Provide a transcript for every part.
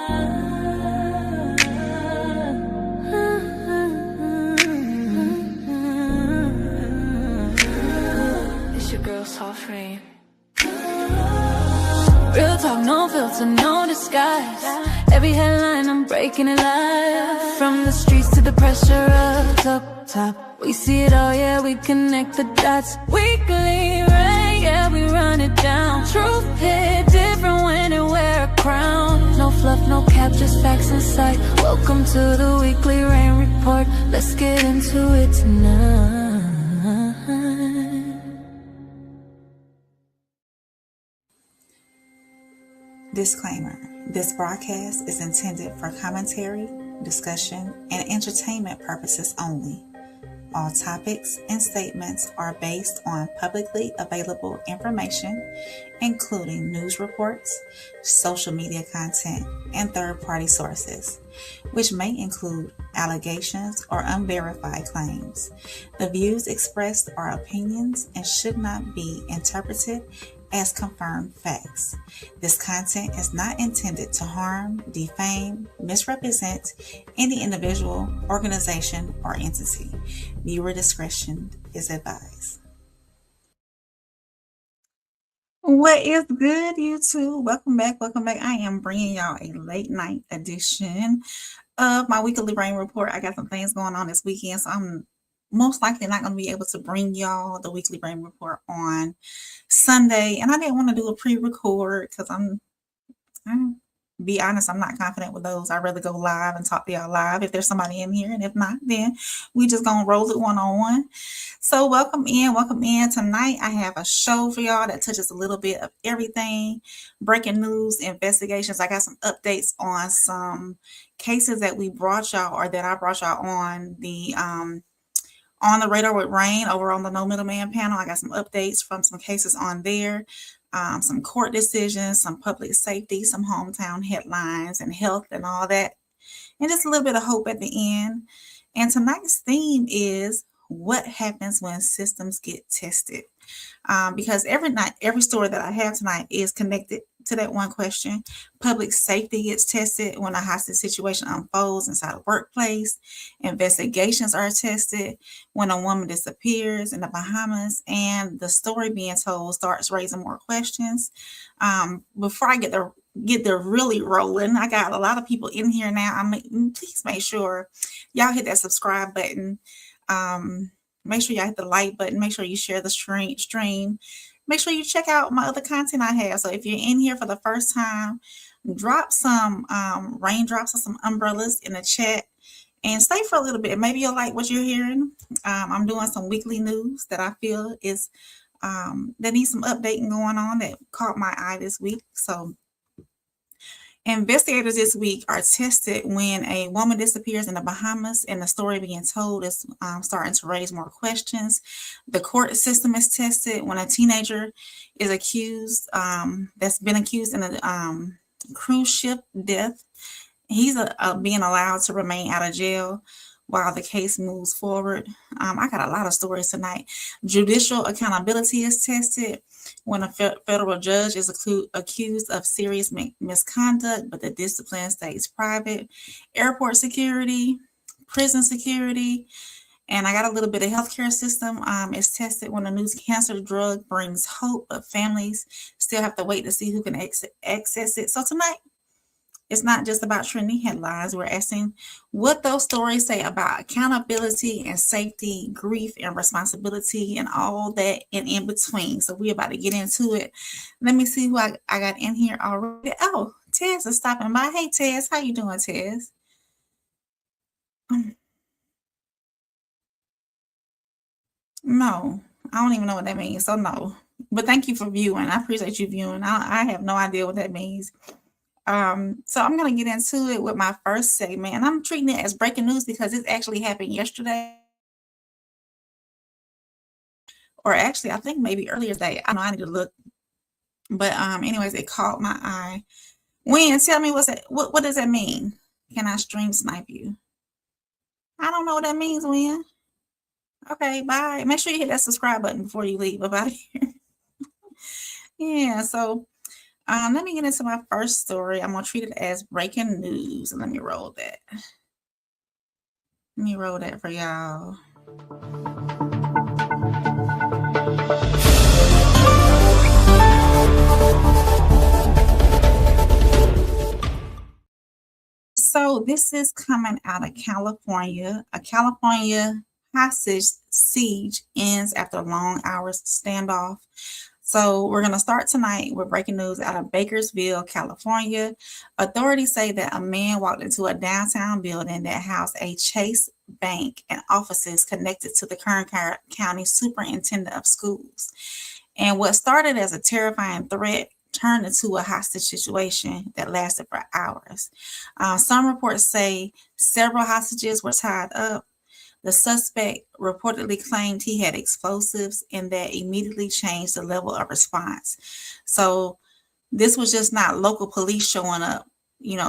It's your girl, Soft Rain. Real talk, no filter, no disguise. Every headline, I'm breaking it live. From the streets to the pressure up top. We see it all, yeah, we connect the dots. Weekly rain, yeah, we run it down. Truth hit different when it wear a crown. No fluff, no cap, just facts in sight. Welcome to the weekly rain report. Let's get into it tonight. Disclaimer: this broadcast is intended for commentary, discussion, and entertainment purposes only. All topics and statements are based on publicly available information, including news reports, social media content, and third-party sources, which may include allegations or unverified claims. The views expressed are opinions and should not be interpreted as confirmed facts. This content is not intended to harm, defame, misrepresent any individual, organization, or entity. Viewer discretion is advised. What is good, YouTube? Welcome back. I am bringing y'all a late night edition of my weekly rain report. I got some things going on this weekend, so I'm most likely not going to be able to bring y'all the weekly rain report on Sunday. And I didn't want to do a pre-record because I'm be honest, I'm not confident with those. I'd rather go live and talk to y'all live if there's somebody in here. And if not, then we just going to roll it one-on-one. So welcome in. Tonight I have a show for y'all that touches a little bit of everything. Breaking news, investigations. I got some updates on some cases that we brought y'all, or that I brought y'all on the radar with Rain over on the No Middleman panel. I got some updates from some cases on there, some court decisions, some public safety, some hometown headlines and health and all that, and just a little bit of hope at the end. And tonight's theme is what happens when systems get tested. Because every story that I have tonight is connected to that one question. Public safety gets tested when a hostage situation unfolds inside a workplace. Investigations are tested when a woman disappears in the Bahamas, and the story being told starts raising more questions. Before I get there really rolling, I got a lot of people in here now. Please make sure y'all hit that subscribe button. Make sure y'all hit the like button. Make sure you share the stream. Make sure you check out my other content I have. So if you're in here for the first time, drop some raindrops or some umbrellas in the chat and stay for a little bit. Maybe you'll like what you're hearing. I'm doing some weekly news that I feel is that needs some updating going on that caught my eye this week. So investigators this week are tested when a woman disappears in the Bahamas, and the story being told is starting to raise more questions. The court system is tested when a teenager is accused, that's been accused in a cruise ship death. He's being allowed to remain out of jail while the case moves forward. I got a lot of stories tonight. Judicial accountability is tested when a federal judge is accused of serious misconduct, but the discipline stays private. Airport security, prison security, and I got a little bit of healthcare system is tested when a new cancer drug brings hope, but families still have to wait to see who can access it. So tonight, it's not just about trending headlines. We're asking what those stories say about accountability and safety, grief and responsibility, and all that and in between. So we're about to get into it. Let me see who I got in here already. Oh, Tez is stopping by. Hey, Tez. How you doing, Tez? No, I don't even know what that means. So no. But thank you for viewing. I appreciate you viewing. I have no idea what that means. So I'm going to get into it with my first segment, and I'm treating it as breaking news because it actually happened yesterday, or actually I think maybe earlier today. I know I need to look, but anyways, it caught my eye. When, tell me what does that mean? Can I stream snipe you? I don't know what that means, When. Okay, bye. Make sure you hit that subscribe button before you leave. Up out of here. Yeah, so Let me get into my first story. I'm gonna treat it as breaking news. Let me roll that. Let me roll that for y'all. So this is coming out of California. A California hostage siege ends after long hours standoff. So we're going to start tonight with breaking news out of Bakersfield, California. Authorities say that a man walked into a downtown building that housed a Chase Bank and offices connected to the Kern County Superintendent of Schools. And what started as a terrifying threat turned into a hostage situation that lasted for hours. Some reports say several hostages were tied up. The suspect reportedly claimed he had explosives, and that immediately changed the level of response. So this was just not local police showing up,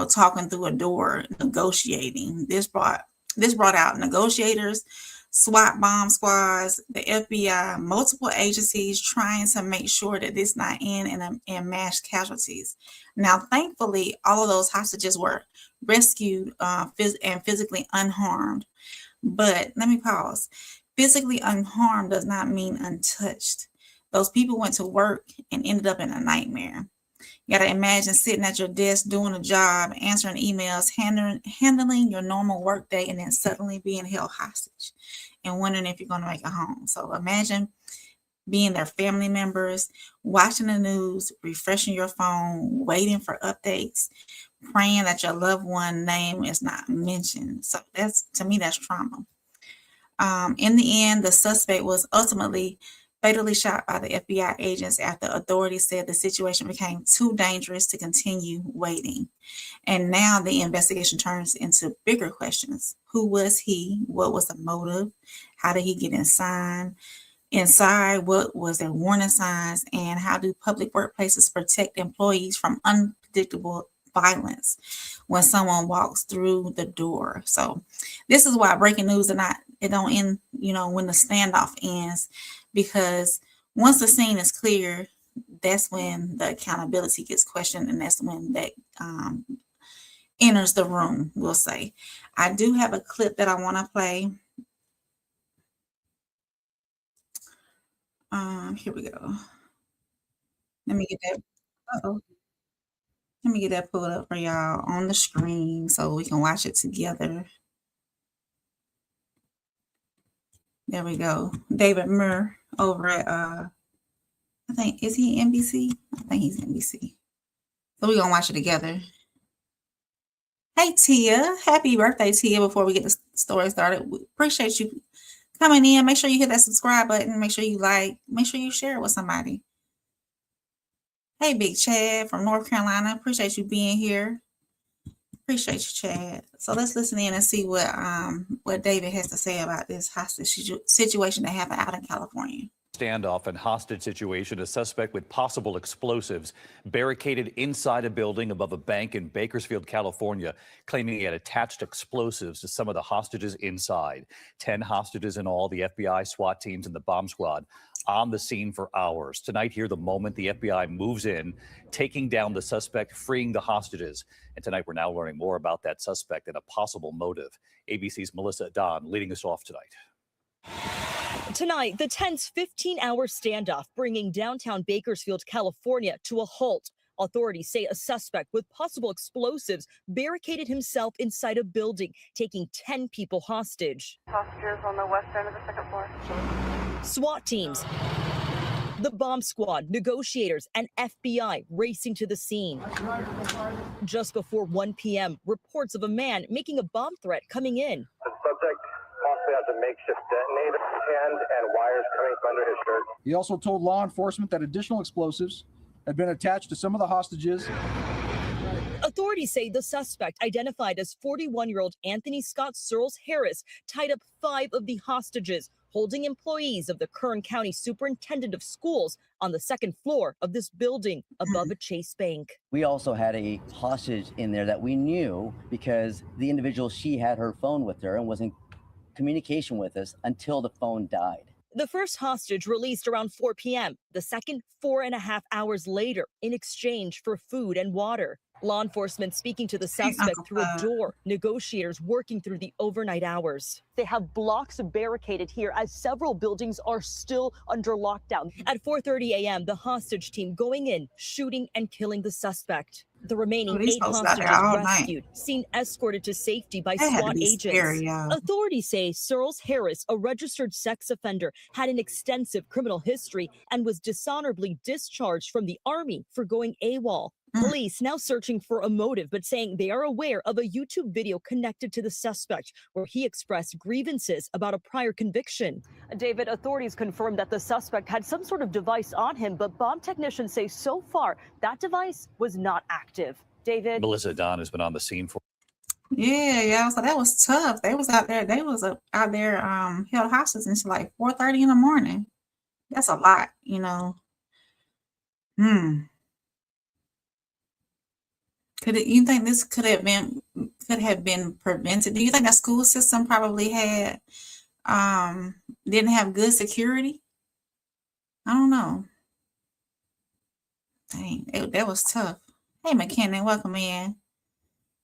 talking through a door, negotiating. This brought out negotiators, SWAT bomb squads, the FBI, multiple agencies trying to make sure that this not end in mass casualties. Now, thankfully, all of those hostages were rescued and physically unharmed. But let me pause. Physically unharmed does not mean untouched. Those people went to work and ended up in a nightmare. You got to imagine sitting at your desk doing a job, answering emails, handling your normal work day, and then suddenly being held hostage and wondering if you're going to make it home. So imagine being their family members, watching the news, refreshing your phone, waiting for updates, praying that your loved one name is not mentioned. So to me, that's trauma. In the end, the suspect was ultimately fatally shot by the FBI agents after authorities said the situation became too dangerous to continue waiting. And now the investigation turns into bigger questions. Who was he? What was the motive? How did he get inside? What was their warning signs? And how do public workplaces protect employees from unpredictable violence when someone walks through the door? So this is why breaking news it don't end, when the standoff ends, because once the scene is clear, that's when the accountability gets questioned, and that's when that enters the room, we'll say. I do have a clip that I want to play. Here we go. Let me get that. Let me get that pulled up for y'all on the screen so we can watch it together. There we go. David Muir over at I think, is he NBC? I think he's NBC. So we're gonna watch it together. Hey Tia, happy birthday, Tia. Before we get the story started, we appreciate you coming in. Make sure you hit that subscribe button. Make sure you like. Make sure you share it with somebody. Hey, Big Chad from North Carolina. Appreciate you being here. Appreciate you, Chad. So let's listen in and see what David has to say about this hostage situation that happened out in California. Standoff and hostage situation. A suspect with possible explosives barricaded inside a building above a bank in Bakersfield, California, claiming he had attached explosives to some of the hostages inside. 10 hostages in all, the FBI, SWAT teams, and the bomb squad on the scene for hours. Tonight, here, the moment the FBI moves in, taking down the suspect, freeing the hostages. And tonight, we're now learning more about that suspect and a possible motive. ABC's Melissa Don leading us off tonight. Tonight, the tense 15-hour standoff bringing downtown Bakersfield, California to a halt. Authorities say a suspect with possible explosives barricaded himself inside a building, taking 10 people hostage. Hostages on the west end of the second floor. SWAT teams, the bomb squad, negotiators, and FBI racing to the scene. Just before 1 p.m., reports of a man making a bomb threat coming in. The subject possibly has a makeshift detonator and wires coming from under his shirt. He also told law enforcement that additional explosives had been attached to some of the hostages. Authorities say the suspect, identified as 41-year-old Anthony Scott Searles Harris, tied up 5 of the hostages, holding employees of the Kern County Superintendent of Schools on the second floor of this building above a Chase Bank. We also had a hostage in there that we knew because the individual, she had her phone with her and was in communication with us until the phone died. The first hostage released around 4 p.m., the second 4.5 hours later in exchange for food and water. Law enforcement speaking to the suspect through a door, negotiators working through the overnight hours. They have blocks barricaded here as several buildings are still under lockdown. At 4:30 a.m., the hostage team going in, shooting and killing the suspect. The remaining 8 hostages rescued, seen escorted to safety by SWAT agents. Authorities say Searles Harris, a registered sex offender, had an extensive criminal history and was dishonorably discharged from the Army for going AWOL. Police now searching for a motive, but saying they are aware of a YouTube video connected to the suspect where he expressed grievances about a prior conviction. David, authorities confirmed that the suspect had some sort of device on him, but bomb technicians say so far that device was not active. David? Melissa Don has been on the scene for. Yeah. So that was tough. They was out there. They was out there held hostage until like 4:30 in the morning. That's a lot, you know. You think this could have been prevented? Do you think the school system probably didn't have good security? I don't know. Dang, that was tough. Hey, McKinnon, welcome in.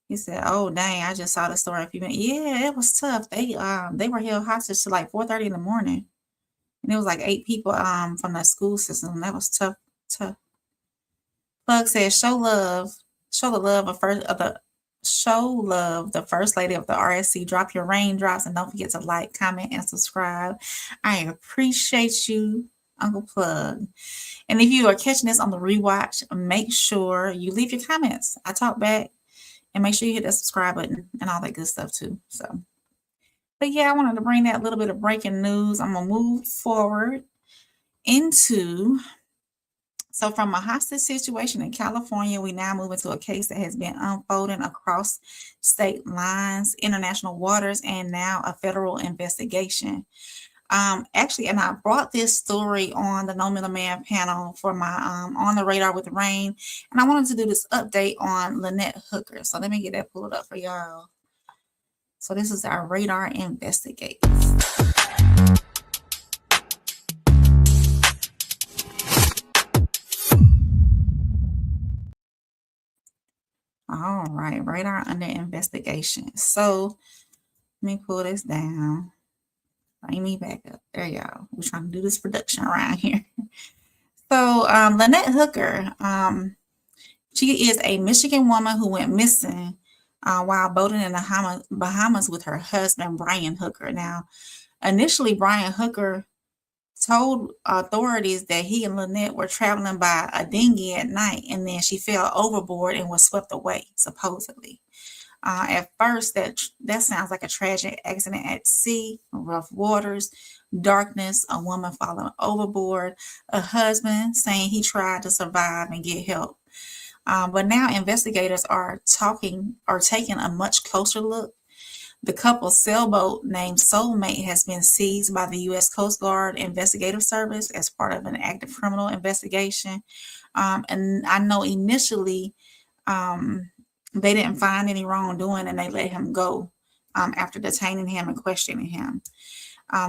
He said, "Oh, dang, I just saw the story a few minutes." Yeah, it was tough. They were held hostage to like 4:30 in the morning, and it was like 8 people from the school system. That was tough. Plug says, show love the first lady of the RSC. Drop your raindrops and don't forget to like, comment, and subscribe. I appreciate you, Uncle Plug. And if you are catching this on the rewatch, make sure you leave your comments. I talk back, and make sure you hit that subscribe button and all that good stuff too. But yeah, I wanted to bring that little bit of breaking news. I'm gonna move forward into. So from a hostage situation in California, we now move into a case that has been unfolding across state lines, international waters, and now a federal investigation. Actually, and I brought this story on the No Middleman panel for my On the Radar with Rain, and I wanted to do this update on Lynette Hooker. So let me get that pulled up for y'all. So this is our Radar Investigates. All right, Radar under investigation. So let me pull this down. Bring me back up. There y'all. We're trying to do this production around here. So Lynette Hooker, she is a Michigan woman who went missing while boating in the Bahamas with her husband, Brian Hooker. Now, initially, Brian Hooker told authorities that he and Lynette were traveling by a dinghy at night, and then she fell overboard and was swept away, supposedly. At first, that sounds like a tragic accident at sea, rough waters, darkness, a woman falling overboard, a husband saying he tried to survive and get help. But now investigators are taking a much closer look. The couple's sailboat named Soulmate has been seized by the U.S. Coast Guard Investigative Service as part of an active criminal investigation. And I know initially they didn't find any wrongdoing and they let him go after detaining him and questioning him.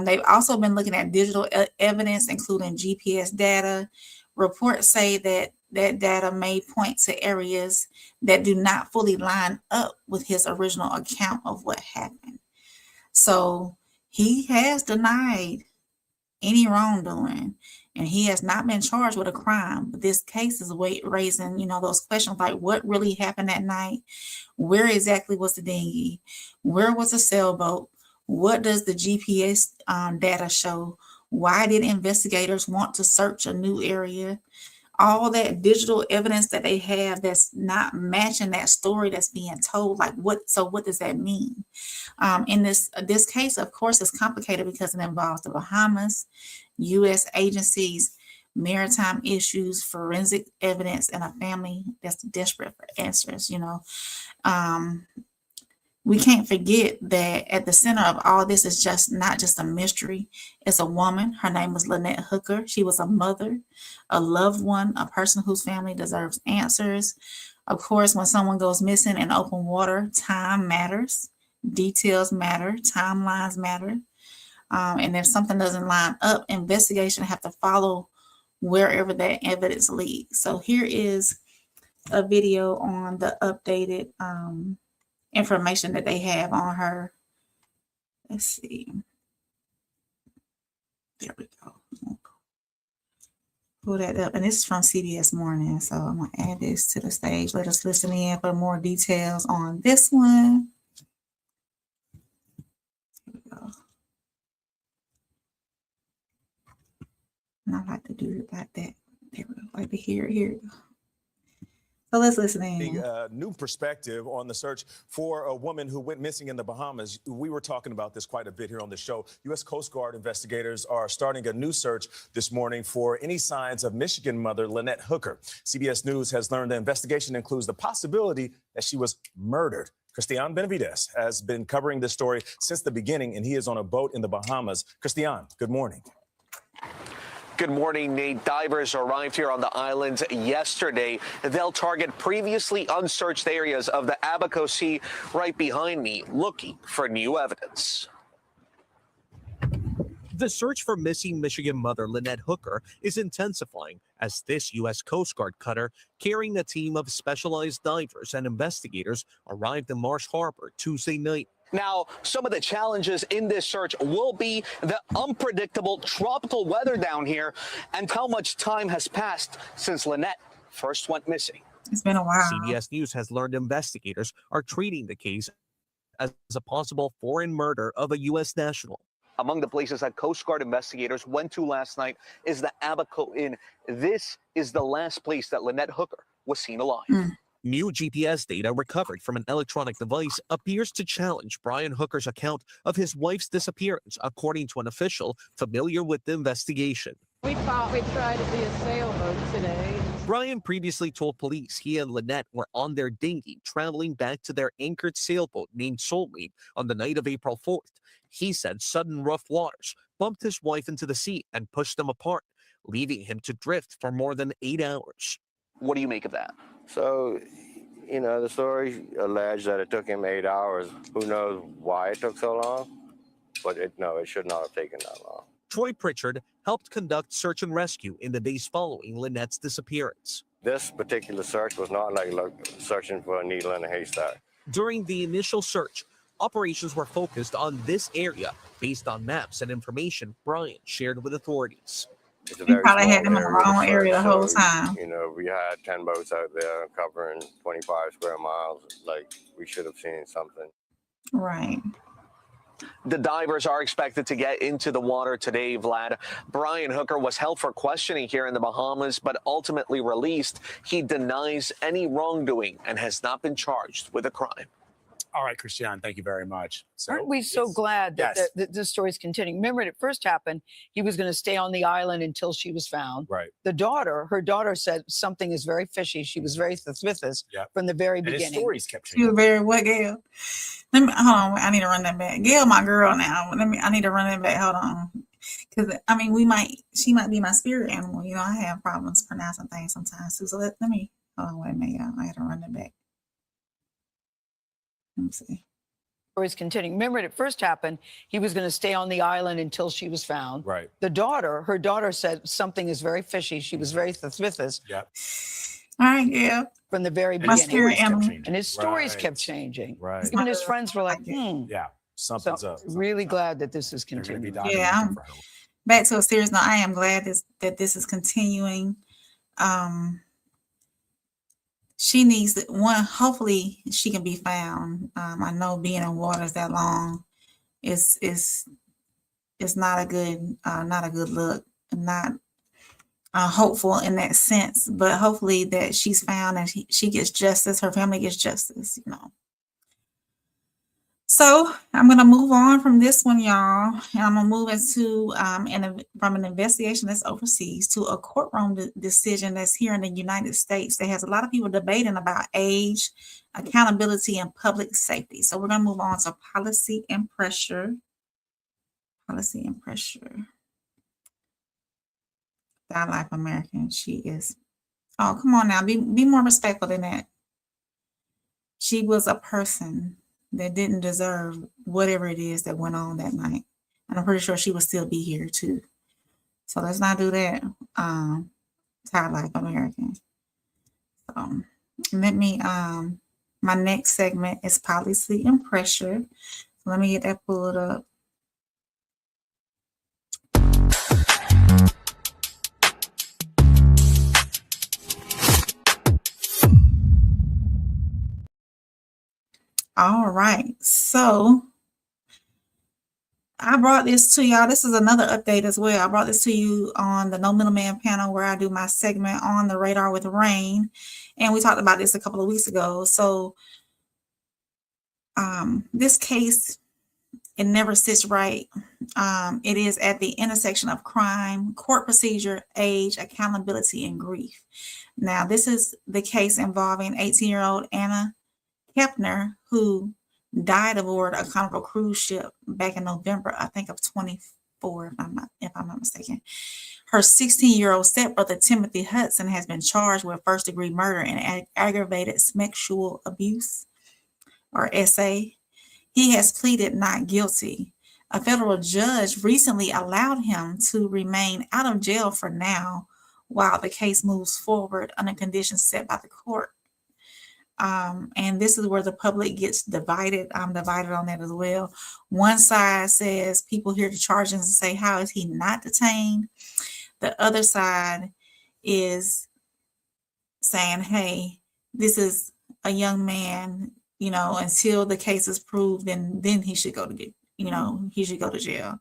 They've also been looking at digital evidence, including GPS data. Reports say that data may point to areas that do not fully line up with his original account of what happened. So he has denied any wrongdoing, and he has not been charged with a crime. But this case is raising, those questions like what really happened that night? Where exactly was the dinghy? Where was the sailboat? What does the GPS data show? Why did investigators want to search a new area? All that digital evidence that they have that's not matching that story that's being told. Like what does that mean? In this case, of course, is complicated because it involves the Bahamas, U.S. agencies, maritime issues, forensic evidence, and a family that's desperate for answers. We can't forget that at the center of all this is not just a mystery. It's a woman. Her name was Lynette Hooker. She was a mother, a loved one, a person whose family deserves answers. Of course, when someone goes missing in open water, time matters, details matter, timelines matter. And if something doesn't line up, investigation have to follow wherever that evidence leads. So here is a video on the updated information that they have on her. Let's see. There we go. Pull that up. And this is from CBS Morning. So I'm going to add this to the stage. Let us listen in for more details on this one. Here we go. And I like to do it like that. There we go. Like to hear it. Here we go. So let's listen in. New perspective on the search for a woman who went missing in the Bahamas. We were talking about this quite a bit here on the show. U.S. Coast Guard investigators are starting a new search this morning for any signs of Michigan mother Lynette Hooker. CBS News has learned the investigation includes the possibility that she was murdered. Christian Benavides has been covering this story since the beginning, and he is on a boat in the Bahamas. Christian, good morning. Good morning, Nate. Divers arrived here on the island yesterday. They'll target previously unsearched areas of the Abaco Sea right behind me, looking for new evidence. The search for missing Michigan mother Lynette Hooker is intensifying as this U.S. Coast Guard cutter carrying a team of specialized divers and investigators arrived in Marsh Harbor Tuesday night. Now, some of the challenges in this search will be the unpredictable tropical weather down here and how much time has passed since Lynette first went missing. It's been a while. CBS News has learned investigators are treating the case as a possible foreign murder of a U.S. national. Among the places that Coast Guard investigators went to last night is the Abaco Inn. This is the last place that Lynette Hooker was seen alive. New GPS data recovered from an electronic device appears to challenge Brian Hooker's account of his wife's disappearance, according to an official familiar with the investigation. We thought we'd try to be a sailboat today. Brian previously told police he and Lynette were on their dinghy traveling back to their anchored sailboat named Soulmate on the night of April 4th. He said sudden rough waters bumped his wife into the sea and pushed them apart, leaving him to drift for more than 8 hours. What do you make of that? So, you know, the story alleged that it took him 8 hours. Who knows why it took so long? But it should not have taken that long. Troy Pritchard helped conduct search and rescue in the days following Lynette's disappearance. This particular search was not like searching for a needle in a haystack. During the initial search, operations were focused on this area based on maps and information Brian shared with authorities. You probably had them in the wrong area the whole time. You know, we had 10 boats out there covering 25 square miles. Like, we should have seen something. Right. The divers are expected to get into the water today, Vlad. Brian Hooker was held for questioning here in the Bahamas, but ultimately released. He denies any wrongdoing and has not been charged with a crime. All right, Christian, thank you very much. So, aren't we so glad that this story is continuing? Remember, when it first happened, he was going to stay on the island until she was found. Right. Her daughter said something is very fishy. She was very suspicious from the very beginning. His stories kept changing. You were very what, Gail? Hold on. I need to run that back. Gail, my girl now. I need to run that back. Hold on. Because, I mean, she might be my spirit animal. You know, I have problems pronouncing things sometimes too. So let me, hold on, wait a minute, y'all. I got to run that back. Let me see. Stories continuing. Remember, when it first happened, he was going to stay on the island until she was found. Right. Her daughter said something is very fishy. She was very suspicious. Yeah. All right, yeah. From the very My beginning. spirit animal. And his stories kept changing. Right. Even his friends were like, Yeah, something's up. Really glad that this is continuing. Yeah. Back to a serious note, I am glad that this is continuing. She needs one. Hopefully, she can be found. I know being in waters that long is not a good look. Not hopeful in that sense, but hopefully that she's found and she gets justice. Her family gets justice. You know. So I'm going to move on from this one, y'all, and I'm going to move into from an investigation that's overseas to a courtroom decision that's here in the United States that has a lot of people debating about age, accountability, and public safety. So we're going to move on to policy and pressure. Policy and pressure. That Life American, she is. Oh, come on now, be more respectful than that. She was a person that didn't deserve whatever it is that went on that night. And I'm pretty sure she would still be here too. So let's not do that. Child Life Americans. So let me, my next segment is policy and pressure. So let me get that pulled up. All right, so I brought this to y'all. This is another update as well. I brought this to you on the No Middleman panel where I do my segment on the radar with rain. And we talked about this a couple of weeks ago. So this case, it never sits right. It is at the intersection of crime, court procedure, age, accountability, and grief. Now, this is the case involving 18-year-old Anna Heapner, who died aboard a Carnival cruise ship back in November, I think, of 24, if I'm not mistaken. Her 16-year-old stepbrother, Timothy Hudson, has been charged with first-degree murder and aggravated sexual abuse, or SA. He has pleaded not guilty. A federal judge recently allowed him to remain out of jail for now while the case moves forward under conditions set by the court. And this is where the public gets divided. I'm divided on that as well. One side says people hear the charges and say, how is he not detained? The other side is saying, hey, this is a young man, you know, until the case is proved, then he should go to, he should go to jail.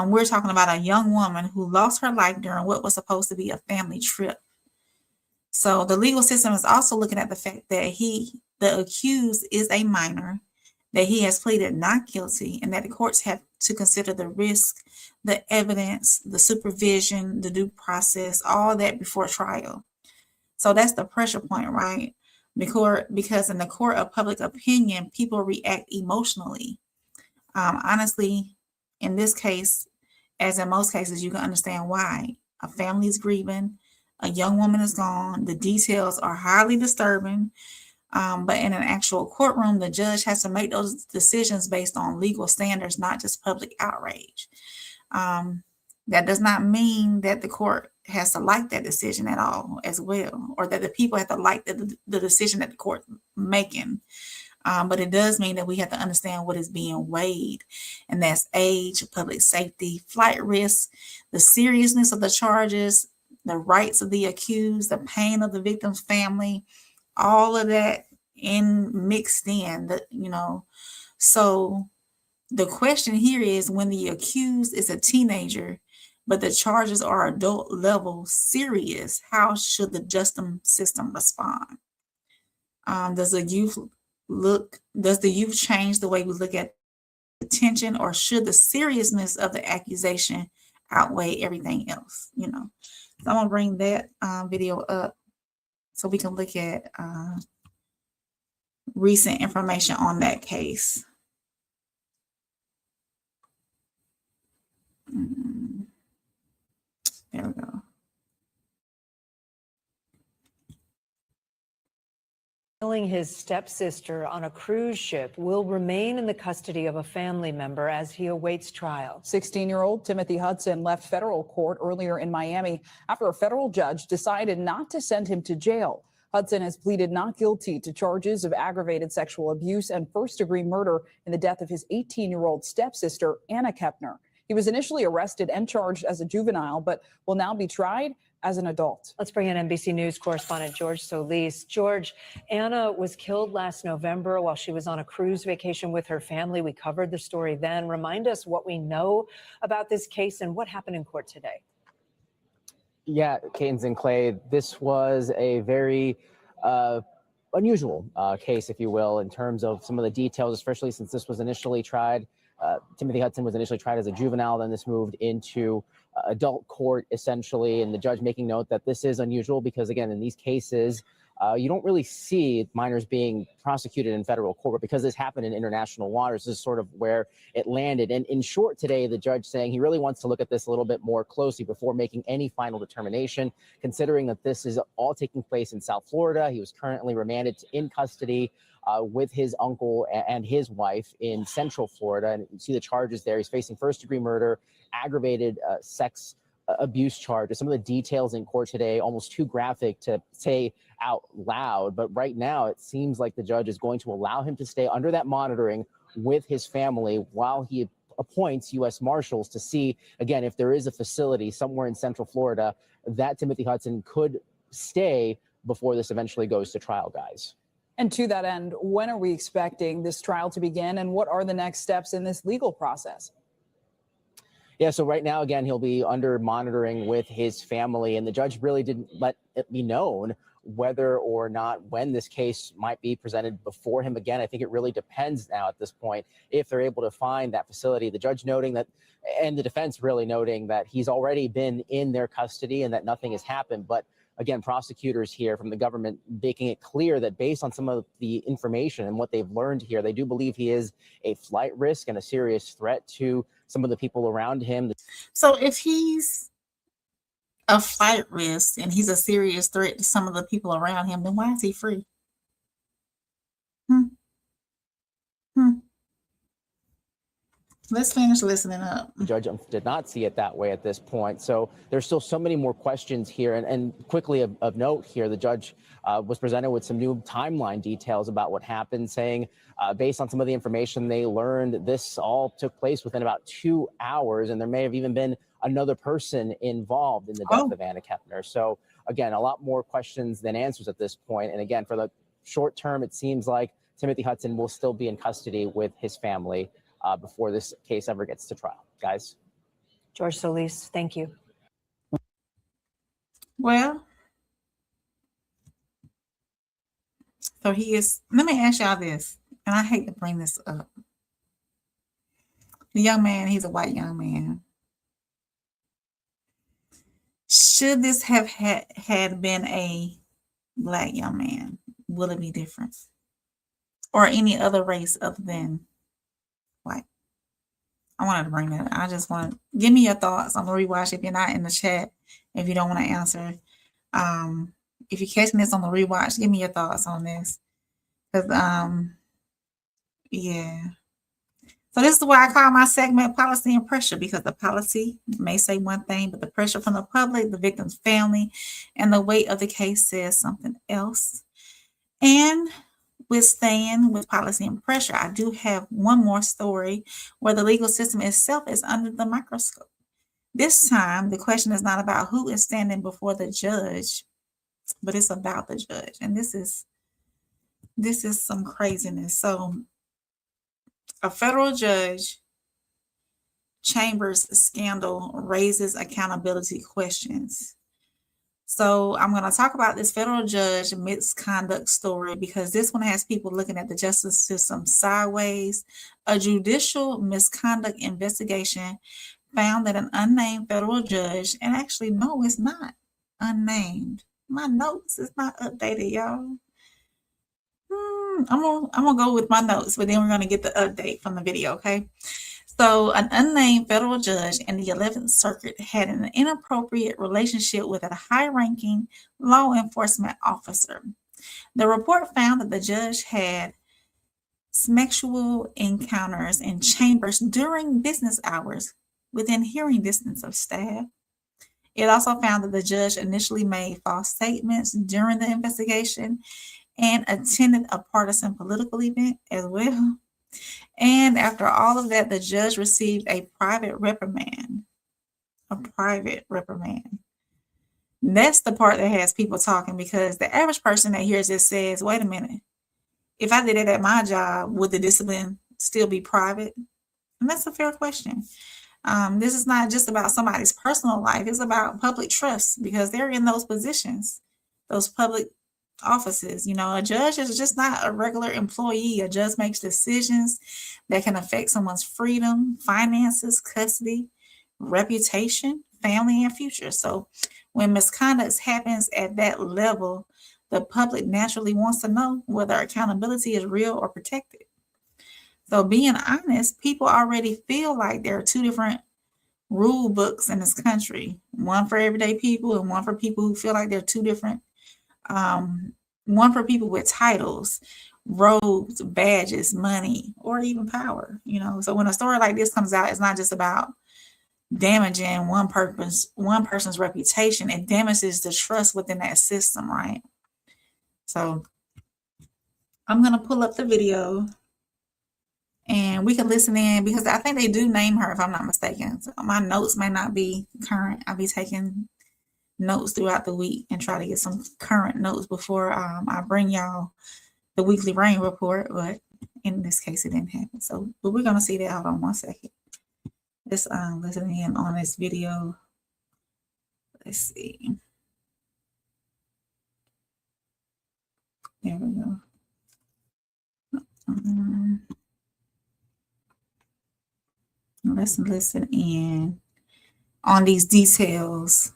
We're talking about a young woman who lost her life during what was supposed to be a family trip. So the legal system is also looking at the fact that the accused is a minor, that he has pleaded not guilty, and that the courts have to consider the risk, the evidence, the supervision, the due process, all that before trial. So that's the pressure point, right? Because in the court of public opinion, people react emotionally. Honestly, in this case, as in most cases, you can understand why. A family is grieving. A young woman is gone. The details are highly disturbing. But in an actual courtroom, the judge has to make those decisions based on legal standards, not just public outrage. That does not mean that the court has to like that decision at all as well, or that the people have to like the decision that the court making. But it does mean that we have to understand what is being weighed, and that's age, public safety, flight risk, the seriousness of the charges, the rights of the accused, the pain of the victim's family, all of that mixed in, So the question here is, when the accused is a teenager, but the charges are adult level serious, how should the justice system respond? Does the youth change the way we look at detention, or should the seriousness of the accusation outweigh everything else? So I'm gonna bring that video up so we can look at recent information on that case. There we go. Killing his stepsister on a cruise ship will remain in the custody of a family member as he awaits trial. 16-year-old Timothy Hudson left federal court earlier in Miami after a federal judge decided not to send him to jail. Hudson has pleaded not guilty to charges of aggravated sexual abuse and first-degree murder in the death of his 18-year-old stepsister, Anna Heapner. He was initially arrested and charged as a juvenile, but will now be tried as an adult. Let's bring in NBC News correspondent George Solis. George, Anna was killed last November while she was on a cruise vacation with her family. We covered the story then. Remind us what we know about this case and what happened in court today. Yeah, Cadence and Clay, this was a very unusual case, if you will, in terms of some of the details, especially since this was initially tried. Timothy Hudson was initially tried as a juvenile, then this moved into adult court, essentially, and the judge making note that this is unusual because, again, in these cases, you don't really see minors being prosecuted in federal court. But because this happened in international waters, this is sort of where it landed. And in short today, the judge saying he really wants to look at this a little bit more closely before making any final determination, considering that this is all taking place in South Florida. He was currently remanded in custody with his uncle and his wife in Central Florida. And you see the charges there. He's facing first-degree murder, aggravated sex abuse charges. Some of the details in court today, almost too graphic to say out loud. But right now, it seems like the judge is going to allow him to stay under that monitoring with his family while he appoints U.S. Marshals to see, again, if there is a facility somewhere in Central Florida that Timothy Hudson could stay before this eventually goes to trial, guys. And to that end, when are we expecting this trial to begin, and what are the next steps in this legal process? Yeah, so right now, again, he'll be under monitoring with his family, and the judge really didn't let it be known whether or not when this case might be presented before him again. I think it really depends now at this point if they're able to find that facility. The judge noting that, and the defense really noting that he's already been in their custody and that nothing has happened. But again, prosecutors here from the government making it clear that based on some of the information and what they've learned here, they do believe he is a flight risk and a serious threat to some of the people around him. So if he's a flight risk and he's a serious threat to some of the people around him, then why is he free? Let's finish listening up. The judge did not see it that way at this point. So there's still so many more questions here. And quickly of note here, the judge was presented with some new timeline details about what happened, saying based on some of the information they learned, this all took place within about 2 hours. And there may have even been another person involved in the death of Anna Heapner. So again, a lot more questions than answers at this point. And again, for the short term, it seems like Timothy Hudson will still be in custody with his family before this case ever gets to trial. Guys. George Solis, thank you. Well, so he is, let me ask y'all this, and I hate to bring this up. The young man, he's a white young man. Should this have had been a black young man, will it be different? Or any other race other than white? I wanted to bring that up. I just want to give me your thoughts on the rewatch if you're not in the chat, if you don't want to answer. If you're catching this on the rewatch, give me your thoughts on this. Because, yeah. So this is why I call my segment Policy and Pressure, because the policy may say one thing, but the pressure from the public, the victim's family, and the weight of the case says something else. And with staying with policy and pressure, I do have one more story where the legal system itself is under the microscope. This time, the question is not about who is standing before the judge, but it's about the judge. And this is some craziness. So a federal judge Chambers scandal raises accountability questions. So I'm going to talk about this federal judge misconduct story because this one has people looking at the justice system sideways. A judicial misconduct investigation found that an unnamed federal judge, and actually, no, it's not unnamed. My notes is not updated, y'all. I'm gonna go with my notes, but then we're going to get the update from the video, okay? So an unnamed federal judge in the 11th Circuit had an inappropriate relationship with a high-ranking law enforcement officer. The report found that the judge had sexual encounters in chambers during business hours within hearing distance of staff. It also found that the judge initially made false statements during the investigation and attended a partisan political event as well. And after all of that, the judge received a private reprimand. A private reprimand. That's the part that has people talking, because the average person that hears this says, wait a minute, if I did it at my job, would the discipline still be private? And that's a fair question. This is not just about somebody's personal life. It's about public trust, because they're in those positions, those public offices. You know, a judge is just not a regular employee. A judge makes decisions that can affect someone's freedom, finances, custody, reputation, family, and future. So when misconduct happens at that level, the public naturally wants to know whether accountability is real or protected. So being honest, people already feel like there are two different rule books in this country, one for everyday people and one for people who feel like they're two different, one for people with titles, robes, badges, money, or even power, you know. So when a story like this comes out, it's not just about damaging one person's reputation, it damages the trust within that system, right? So I'm gonna pull up the video and we can listen in, because I think they do name her, if I'm not mistaken. So my notes may not be current. I'll be taking notes throughout the week and try to get some current notes before I bring y'all the weekly rain report, but in this case it didn't happen. So, but we're gonna see that. Hold on one second. Let's listen in on this video. Let's see. There we go. Let's listen in on these details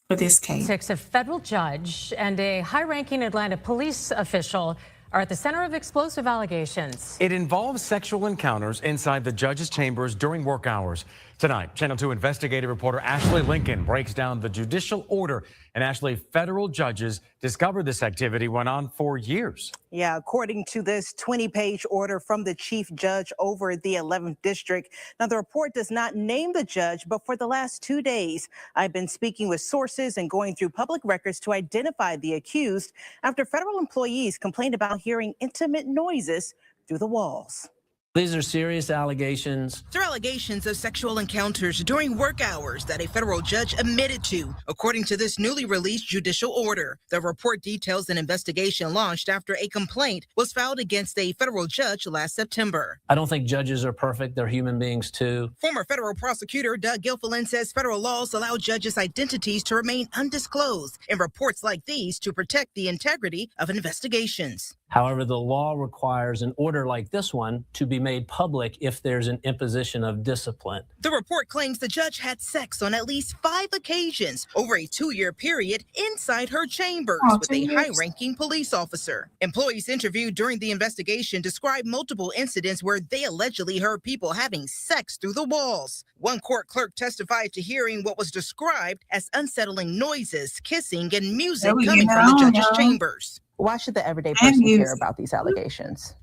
for this case. A federal judge and a high-ranking Atlanta police official are at the center of explosive allegations. It involves sexual encounters inside the judge's chambers during work hours. Tonight, Channel 2 investigative reporter Ashley Lincoln breaks down the judicial order. And Ashley, federal judges discovered this activity went on for years. Yeah, according to this 20-page order from the chief judge over the 11th district. Now, the report does not name the judge, but for the last 2 days, I've been speaking with sources and going through public records to identify the accused after federal employees complained about hearing intimate noises through the walls. These are serious allegations. They're allegations of sexual encounters during work hours that a federal judge admitted to, according to this newly released judicial order. The report details an investigation launched after a complaint was filed against a federal judge last September. I don't think judges are perfect. They're human beings, too. Former federal prosecutor Doug Gilfillan says federal laws allow judges' identities to remain undisclosed in reports like these to protect the integrity of investigations. However, the law requires an order like this one to be made public if there's an imposition of discipline. The report claims the judge had sex on at least 5 occasions over a 2-year period inside her chambers with a high-ranking police officer. Employees interviewed during the investigation described multiple incidents where they allegedly heard people having sex through the walls. One court clerk testified to hearing what was described as unsettling noises, kissing, and music coming from the judge's chambers. Why should the everyday person care about these allegations?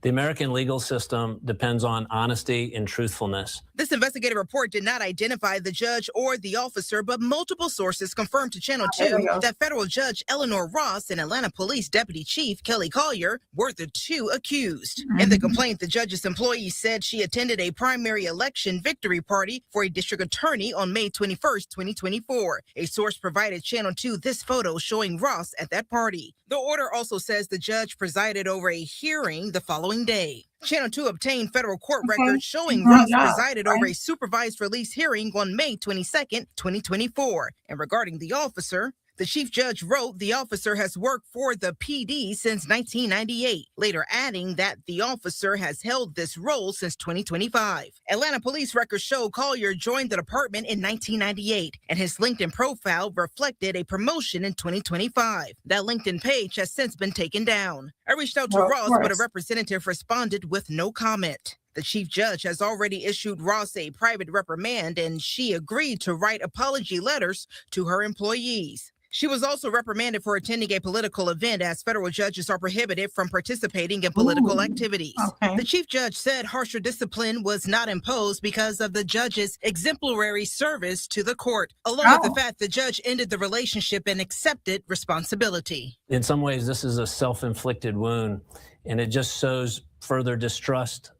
The American legal system depends on honesty and truthfulness. This investigative report did not identify the judge or the officer, but multiple sources confirmed to Channel 2 that federal judge Eleanor Ross and Atlanta Police Deputy Chief Kelly Collier were the 2 accused. In the complaint, the judge's employees said she attended a primary election victory party for a district attorney on May 21st, 2024. A source provided Channel 2 this photo showing Ross at that party. The order also says the judge presided over a hearing the following day. Channel 2 obtained federal court records showing Ross presided over a supervised release hearing on May 22nd, 2024. And regarding the officer, the chief judge wrote the officer has worked for the PD since 1998, later adding that the officer has held this role since 2025. Atlanta police records show Collier joined the department in 1998, and his LinkedIn profile reflected a promotion in 2025. That LinkedIn page has since been taken down. I reached out to Ross, but a representative responded with no comment. The chief judge has already issued Ross a private reprimand, and she agreed to write apology letters to her employees. She was also reprimanded for attending a political event, as federal judges are prohibited from participating in political activities. The chief judge said harsher discipline was not imposed because of the judge's exemplary service to the court, along with the fact the judge ended the relationship and accepted responsibility. In some ways, this is a self-inflicted wound, and it just shows further distrust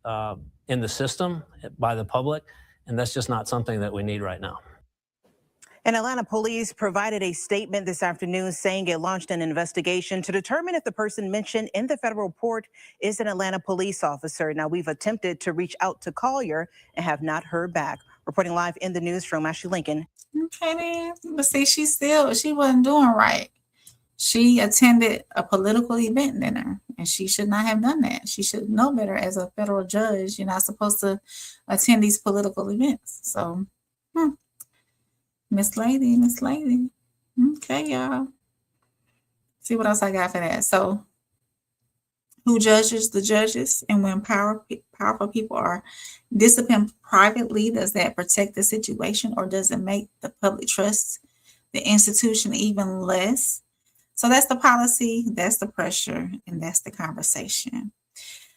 in the system by the public, and that's just not something that we need right now. And Atlanta police provided a statement this afternoon saying it launched an investigation to determine if the person mentioned in the federal report is an Atlanta police officer. Now, we've attempted to reach out to Collier and have not heard back. Reporting live in the newsroom, Ashley Lincoln. Okay, then. But see, she wasn't doing right. She attended a political event dinner, and she should not have done that. She should know better as a federal judge. You're not supposed to attend these political events. So, Miss Lady. Okay, y'all. See what else I got for that. So, who judges the judges? And when powerful people are disciplined privately, does that protect the situation, or does it make the public trust the institution even less? So that's the policy, that's the pressure, and that's the conversation.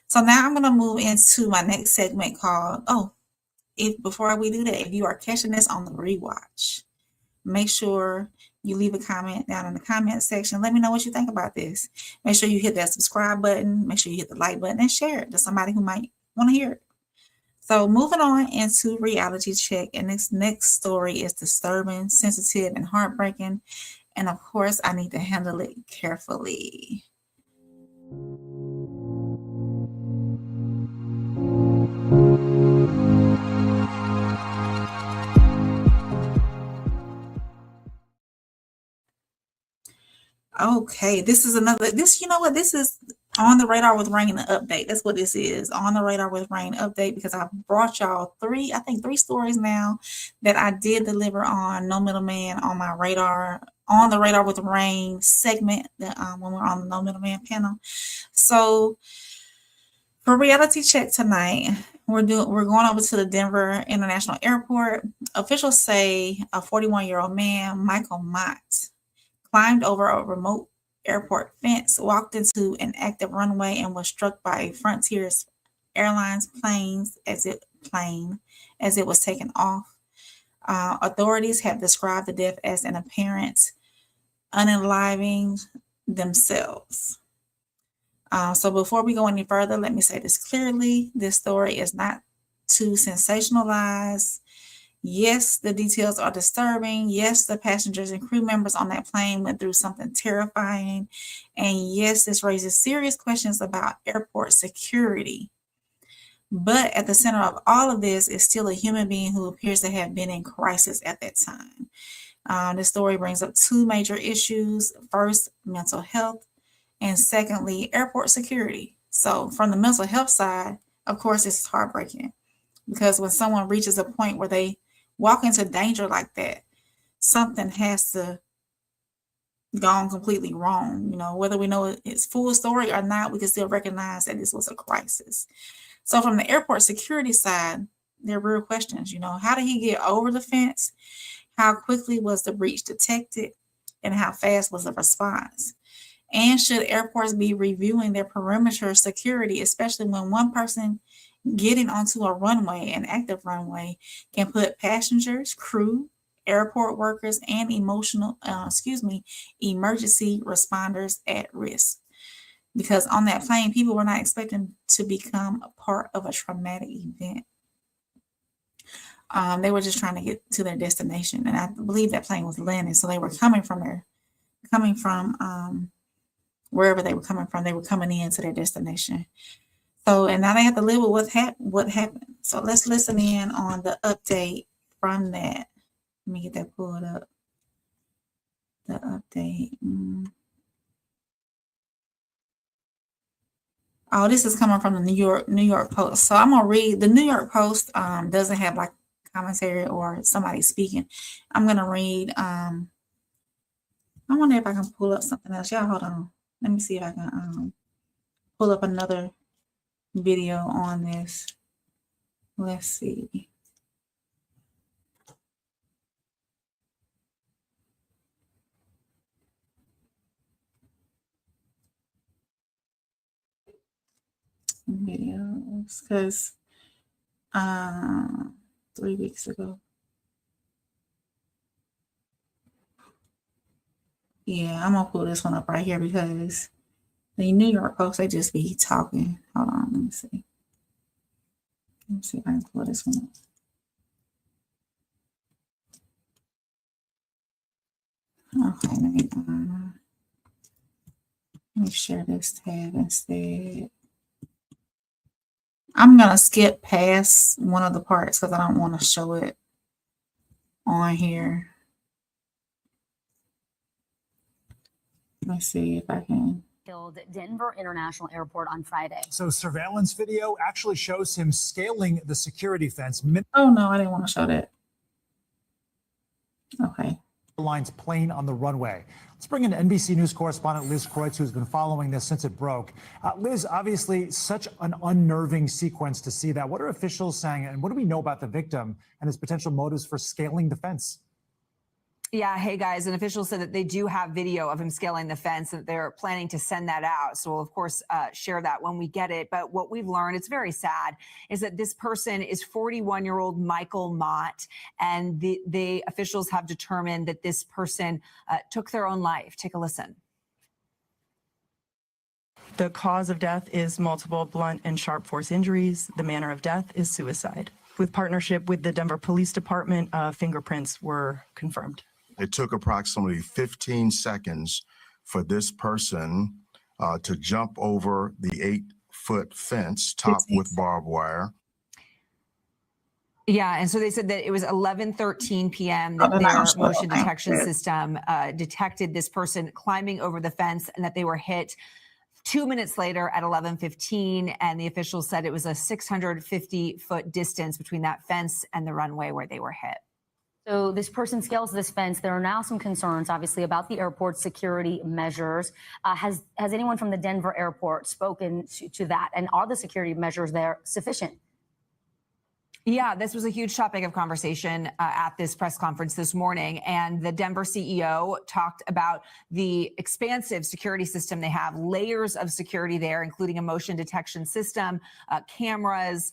So now I'm going to move into my next segment called, before we do that, if you are catching this on the rewatch, make sure you leave a comment down in the comment section. Let me know what you think about this. Make sure you hit that subscribe button. Make sure you hit the like button and share it to somebody who might want to hear it. So moving on into reality check. And this next story is disturbing, sensitive, and heartbreaking. And of course, I need to handle it carefully. Okay, this is you know what? This is On the Radar with Rain update. That's what this is. On the Radar with Rain update, because I've brought y'all three stories now that I did deliver on No Middleman on my radar, On the Radar with Rain segment that when we're on the No Middleman panel. So for reality check tonight, we're going over to the Denver International Airport. Officials say a 41-year-old man, Michael Mott, climbed over a remote airport fence, walked into an active runway, and was struck by a Frontier Airlines plane as it was taken off. Authorities have described the death as an apparent unaliving themselves. So before we go any further, let me say this clearly. This story is not to sensationalize. Yes, the details are disturbing. Yes, the passengers and crew members on that plane went through something terrifying. And yes, this raises serious questions about airport security. But at the center of all of this is still a human being who appears to have been in crisis at that time. This story brings up two major issues. First, mental health. And secondly, airport security. So from the mental health side, of course, it's heartbreaking. Because when someone reaches a point where they walk into danger like that, something has to gone completely wrong. You know, whether we know it's full story or not, we can still recognize that this was a crisis. So from the airport security side, there are real questions. You know, how did he get over the fence? How quickly was the breach detected? And how fast was the response? And should airports be reviewing their perimeter security, especially when one person getting onto a runway, an active runway, can put passengers, crew, airport workers, and emergency responders at risk? Because on that plane, people were not expecting to become a part of a traumatic event. They were just trying to get to their destination, and I believe that plane was landing, so they were coming from wherever they were coming from. They were coming into their destination. So, and now they have to live with what happened. So let's listen in on the update from that. Let me get that pulled up. The update. Oh, this is coming from the New York Post. So I'm gonna read. The New York Post doesn't have like commentary or somebody speaking. I'm gonna read. I wonder if I can pull up something else. Y'all hold on. Let me see if I can pull up another video on this. Let's see. Videos, because 3 weeks ago. Yeah, I'm gonna pull this one up right here because the New York Post, they just be talking. Hold on, let me see. Let me see if I can pull this one up. Okay, let me share this tab instead. I'm gonna skip past one of the parts because I don't want to show it on here. Let's see if I can. Killed at Denver International Airport on Friday. So surveillance video actually shows him scaling the security fence. Oh no, I didn't want to show that. Okay. Airlines plane on the runway. Let's bring in NBC News correspondent Liz Kreutz, who's been following this since it broke. Liz, obviously such an unnerving sequence to see that. What are officials saying, and what do we know about the victim and his potential motives for scaling the fence? Yeah, hey guys, an official said that they do have video of him scaling the fence and they're planning to send that out. So we'll of course share that when we get it. But what we've learned, it's very sad, is that this person is 41-year-old Michael Mott, and the officials have determined that this person took their own life. Take a listen. The cause of death is multiple blunt and sharp force injuries. The manner of death is suicide. With partnership with the Denver Police Department, fingerprints were confirmed. It took approximately 15 seconds for this person to jump over the 8-foot fence topped with barbed wire. Yeah, and so they said that it was 11:13 p.m. that their motion detection system detected this person climbing over the fence, and that they were hit 2 minutes later at 11:15, and the officials said it was a 650-foot distance between that fence and the runway where they were hit. So this person scales this fence. There are now some concerns, obviously, about the airport's security measures. Has anyone from the Denver airport spoken to that? And are the security measures there sufficient? Yeah, this was a huge topic of conversation at this press conference this morning. And the Denver CEO talked about the expansive security system they have, layers of security there, including a motion detection system, cameras.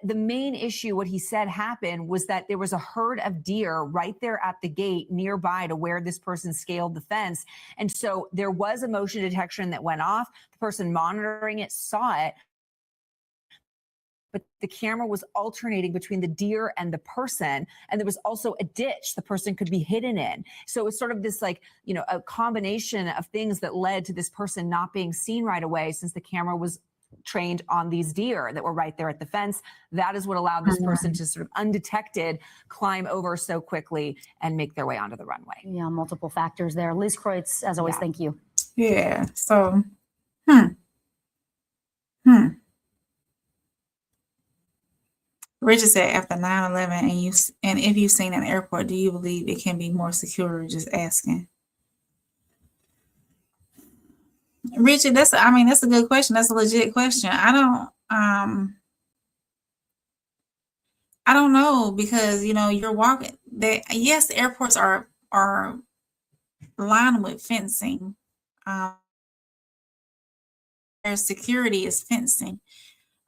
The main issue, what he said happened, was that there was a herd of deer right there at the gate nearby to where this person scaled the fence. And so there was a motion detection that went off. The person monitoring it saw it, but the camera was alternating between the deer and the person. And there was also a ditch the person could be hidden in. So it's sort of this, like, you know, a combination of things that led to this person not being seen right away, since the camera was trained on these deer that were right there at the fence. That is what allowed this person to sort of undetected climb over so quickly and make their way onto the runway. Yeah, multiple factors there. Liz Kreutz, as always, thank you. Yeah, so, Richard said after 9/11, and if you've seen an airport, do you believe it can be more secure? Just asking. Richard, that's a good question. That's a legit question. I don't know, because you're walking. Yes, airports are lined with fencing. Their security is fencing.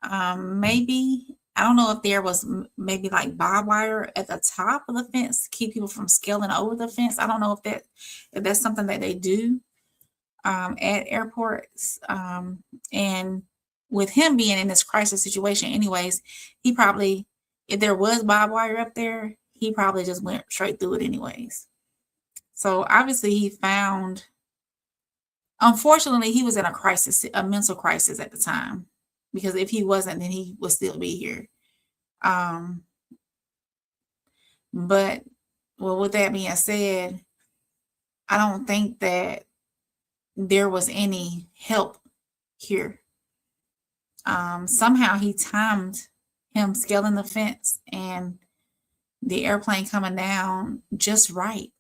Maybe, I don't know if there was maybe like barbed wire at the top of the fence to keep people from scaling over the fence. I don't know if that's something that they do at airports. And with him being in this crisis situation anyways, he probably, if there was barbed wire up there, he probably just went straight through it anyways. So obviously he found, unfortunately, he was in a crisis, a mental crisis at the time, because if he wasn't, then he would still be here. But, well, with that being said, I don't think that there was any help here. Somehow he timed him scaling the fence and the airplane coming down just right.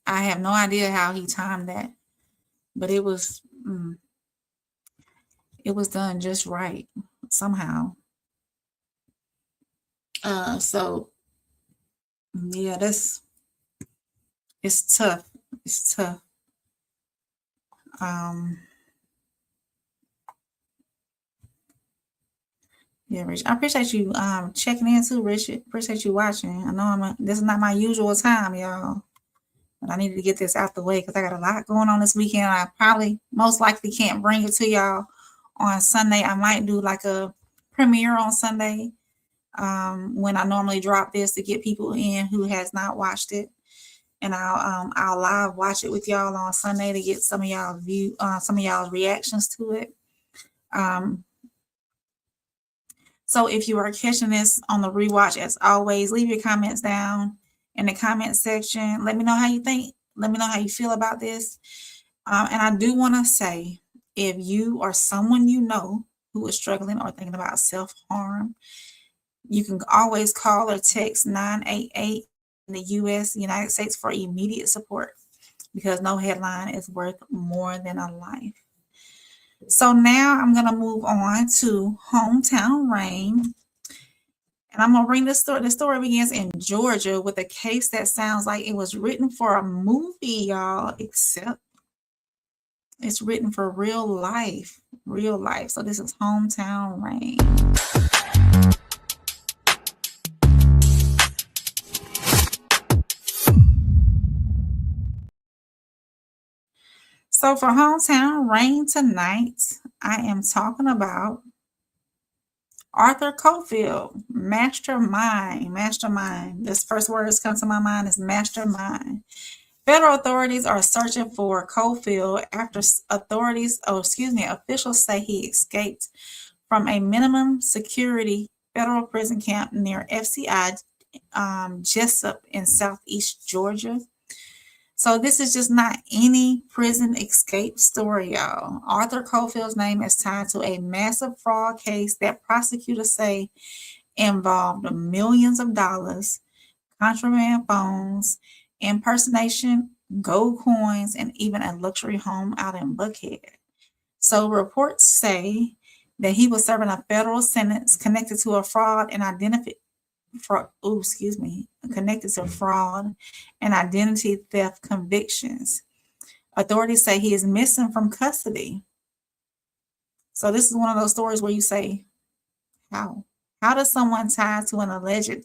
I have no idea how he timed that, but it was done just right somehow. So yeah, it's tough. It's tough. Yeah, Rich, I appreciate you checking in too, Richard. Appreciate you watching. I know this is not my usual time, y'all, but I needed to get this out the way because I got a lot going on this weekend. I probably most likely can't bring it to y'all on Sunday. I might do like a premiere on Sunday when I normally drop this to get people in who has not watched it, and I'll live watch it with y'all on Sunday to get some of y'all's reactions to it. So if you are catching this on the rewatch, as always, leave your comments down in the comment section. Let me know how you think. Let me know how you feel about this. And I do want to say, if you or someone you know who is struggling or thinking about self-harm, you can always call or text 988 the United States for immediate support, because no headline is worth more than a life. So now I'm going to move on to Hometown Rain. And I'm going to bring this story. The story begins in Georgia with a case that sounds like it was written for a movie, y'all, except it's written for real life. Real life. So this is Hometown Rain. So for Hometown Rain tonight, I am talking about Arthur Coffield, mastermind. This first word that's come to my mind is mastermind. Federal authorities are searching for Coffield after officials say he escaped from a minimum security federal prison camp near FCI Jessup in southeast Georgia. So this is just not any prison escape story, y'all. Arthur Cofield's name is tied to a massive fraud case that prosecutors say involved millions of dollars, contraband phones, impersonation, gold coins, and even a luxury home out in Buckhead. So reports say that he was serving a federal sentence connected to a fraud and identity theft convictions. Authorities say he is missing from custody. So this is one of those stories where you say, how does someone tied to an alleged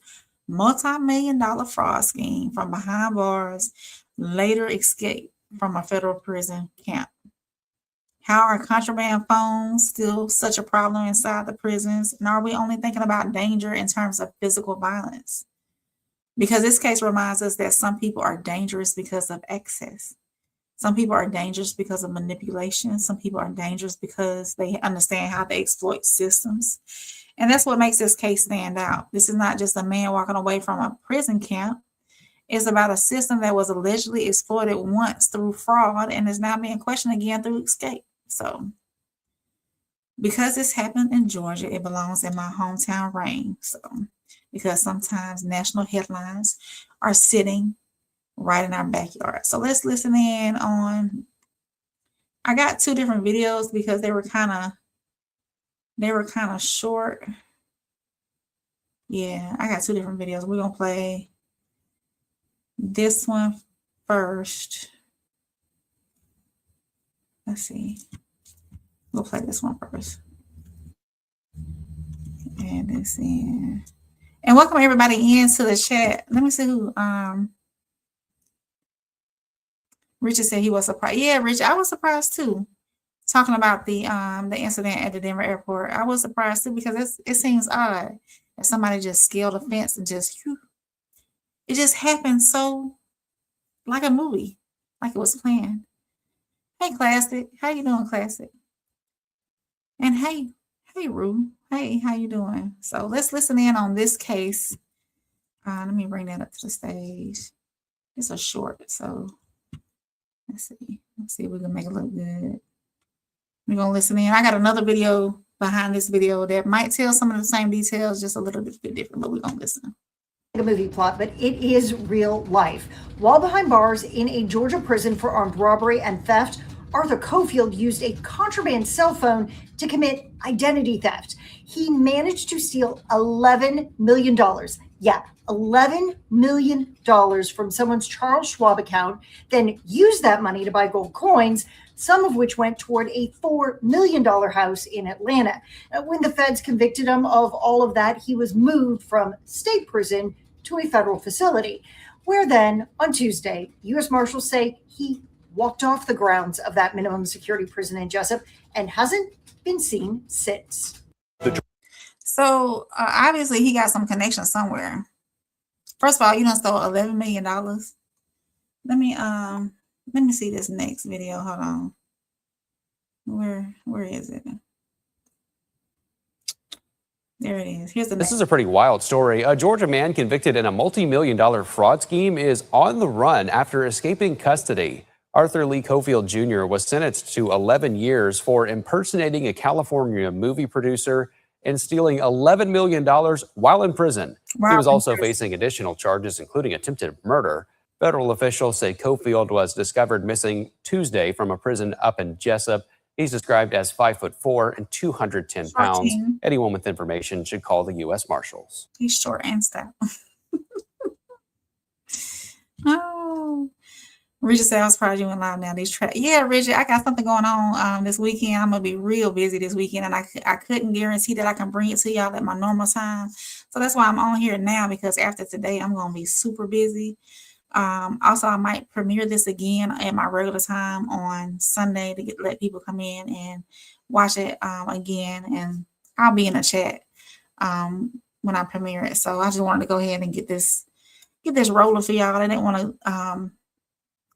multi-million-dollar fraud scheme from behind bars later escape from a federal prison camp? How are contraband phones still such a problem inside the prisons? And are we only thinking about danger in terms of physical violence? Because this case reminds us that some people are dangerous because of excess. Some people are dangerous because of manipulation. Some people are dangerous because they understand how to exploit systems. And that's what makes this case stand out. This is not just a man walking away from a prison camp. It's about a system that was allegedly exploited once through fraud and is now being questioned again through escape. So because this happened in Georgia, it belongs in my hometown rain. So because sometimes national headlines are sitting right in our backyard. So let's listen in on, I got two different videos because they were kind of short. Yeah, I got two different videos. We're gonna play this one first. Let's see. We'll play this one first. And this in. And welcome everybody into the chat. Let me see who Richard said he was surprised. Yeah, Rich, I was surprised too. Talking about the incident at the Denver airport. I was surprised too because it seems odd that somebody just scaled a fence and just it just happened so like a movie, like it was planned. Hey, Classic. How you doing, Classic? And hey, Rue. Hey, how you doing? So let's listen in on this case. Let me bring that up to the stage. It's a short, so let's see. Let's see if we can make it look good. We're gonna listen in. I got another video behind this video that might tell some of the same details, just a little bit different, but we're gonna listen. A movie plot, but it is real life. While behind bars in a Georgia prison for armed robbery and theft, Arthur Coffield used a contraband cell phone to commit identity theft. He managed to steal $11 million. Yeah, $11 million from someone's Charles Schwab account, then used that money to buy gold coins, some of which went toward a $4 million house in Atlanta. When the feds convicted him of all of that, he was moved from state prison to a federal facility, where then on Tuesday, U.S. Marshals say he walked off the grounds of that minimum security prison in Jessup and hasn't been seen since. So obviously he got some connection somewhere. First of all, you done stole $11 million. Let me see this next video. Hold on. Where is it? There it is. Here's the This is a pretty wild story. A Georgia man convicted in a multi-million-dollar fraud scheme is on the run after escaping custody. Arthur Lee Coffield Jr. was sentenced to 11 years for impersonating a California movie producer and stealing $11 million while in prison. He was Wow. also facing additional charges, including attempted murder. Federal officials say Coffield was discovered missing Tuesday from a prison up in Jessup. He's described as 5'4" and 210 pounds. 14. Anyone with information should call the U.S. Marshals. He's short and stout. Oh, Richard said, I was surprised you went live now. Yeah, Richard, I got something going on this weekend. I'm gonna be real busy this weekend, and I couldn't guarantee that I can bring it to y'all at my normal time. So that's why I'm on here now, because after today, I'm gonna be super busy. Also, I might premiere this again at my regular time on Sunday to let people come in and watch it again, and I'll be in the chat when I premiere it. So I just wanted to go ahead and get this rolling for y'all. I didn't want to.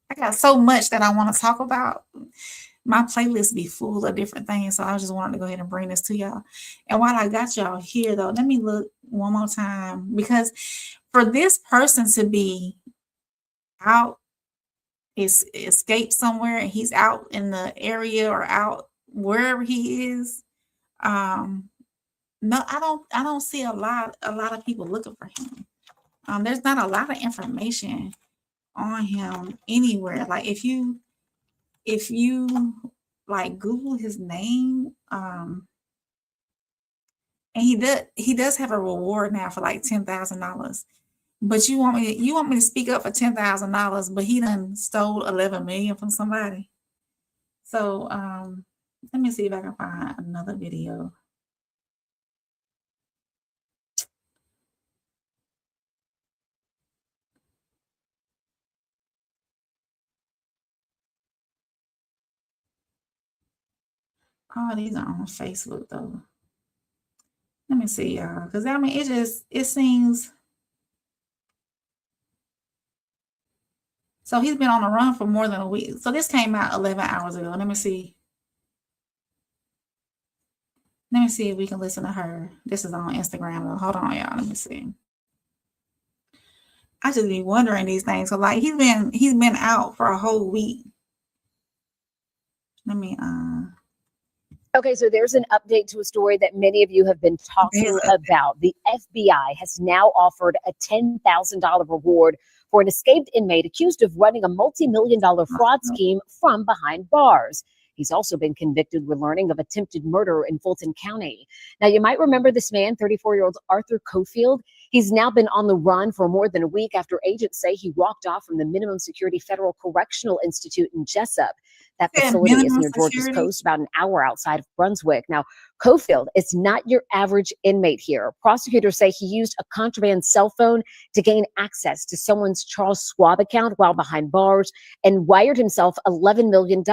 I got so much that I want to talk about. My playlist be full of different things, so I just wanted to go ahead and bring this to y'all. And while I got y'all here, though, let me look one more time, because for this person to be out, is escaped somewhere, and he's out in the area or out wherever he is. No, I don't see a lot of people looking for him. There's not a lot of information on him anywhere. Like if you like Google his name, and he does have a reward now for like $10,000. But you want me to speak up for $10,000, but he done stole 11 million from somebody. So let me see if I can find another video. Oh, these are on Facebook though. Let me see, y'all, because I mean, it seems. So he's been on the run for more than a week. So this came out 11 hours ago. Let me see. Let me see if we can listen to her. This is on Instagram though. Hold on, y'all. Let me see. I just be wondering these things. So like he's been out for a whole week. Let me Okay, so there's an update to a story that many of you have been talking about. The FBI has now offered a $10,000 reward for an escaped inmate accused of running a multi-million-dollar fraud scheme from behind bars. He's also been convicted, we're learning, of attempted murder in Fulton County. Now, you might remember this man, 34-year-old Arthur Coffield. He's now been on the run for more than a week after agents say he walked off from the Minimum Security Federal Correctional Institute in Jessup. That facility is near Georgia's coast, about an hour outside of Brunswick. Now, Coffield is not your average inmate here. Prosecutors say he used a contraband cell phone to gain access to someone's Charles Schwab account while behind bars and wired himself $11 million.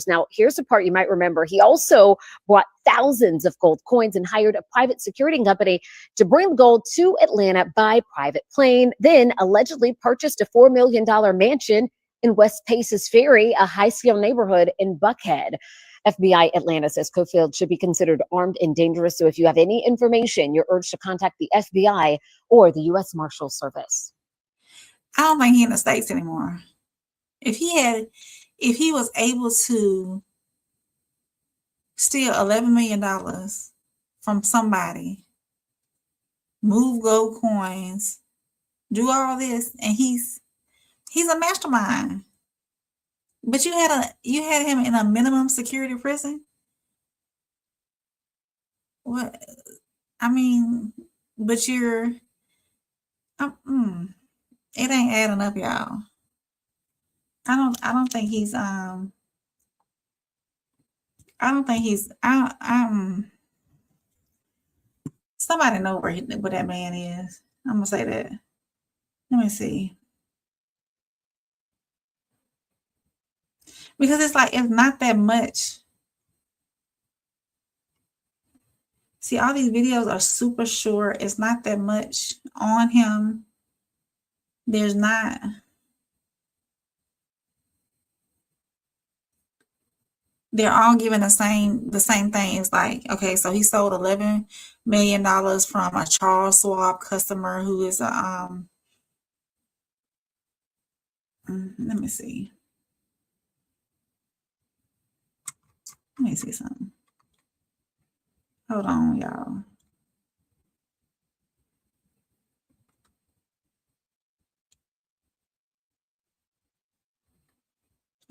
Now, here's the part you might remember. He also bought thousands of gold coins and hired a private security company to bring gold to Atlanta by private plane, then allegedly purchased a $4 million mansion in West Paces Ferry, a high-scale neighborhood in Buckhead. FBI Atlanta says Coffield should be considered armed and dangerous. So if you have any information, you're urged to contact the FBI or the U.S. Marshals Service. I don't think he's in the States anymore. If he was able to steal $11 million from somebody, move gold coins, do all this, and he's a mastermind. But you had him in a minimum security prison? What? I mean, but it ain't adding up, y'all. I don't think he's somebody know where that man is. I'm gonna say that. Let me see. Because it's like, it's not that much. See, all these videos are super short. It's not that much on him. There's not. They're all giving the same thing. It's like, okay, so he sold $11 million from a Charles Schwab customer who is a let me see. Let me see something. Hold on, y'all.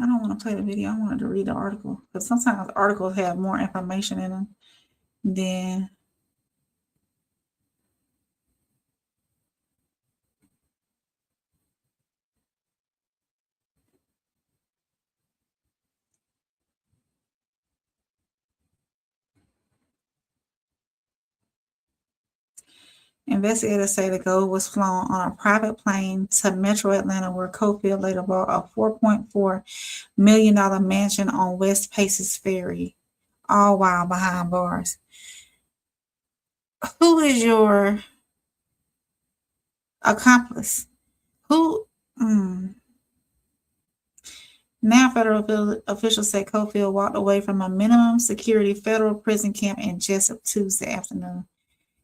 I don't want to play the video. I wanted to read the article because sometimes articles have more information in them than. Investigators say the gold was flown on a private plane to Metro Atlanta, where Coffield later bought a $4.4 million mansion on West Paces Ferry, all while behind bars. Who is your accomplice? Who? Now, federal officials say Coffield walked away from a minimum security federal prison camp in Jessup Tuesday afternoon.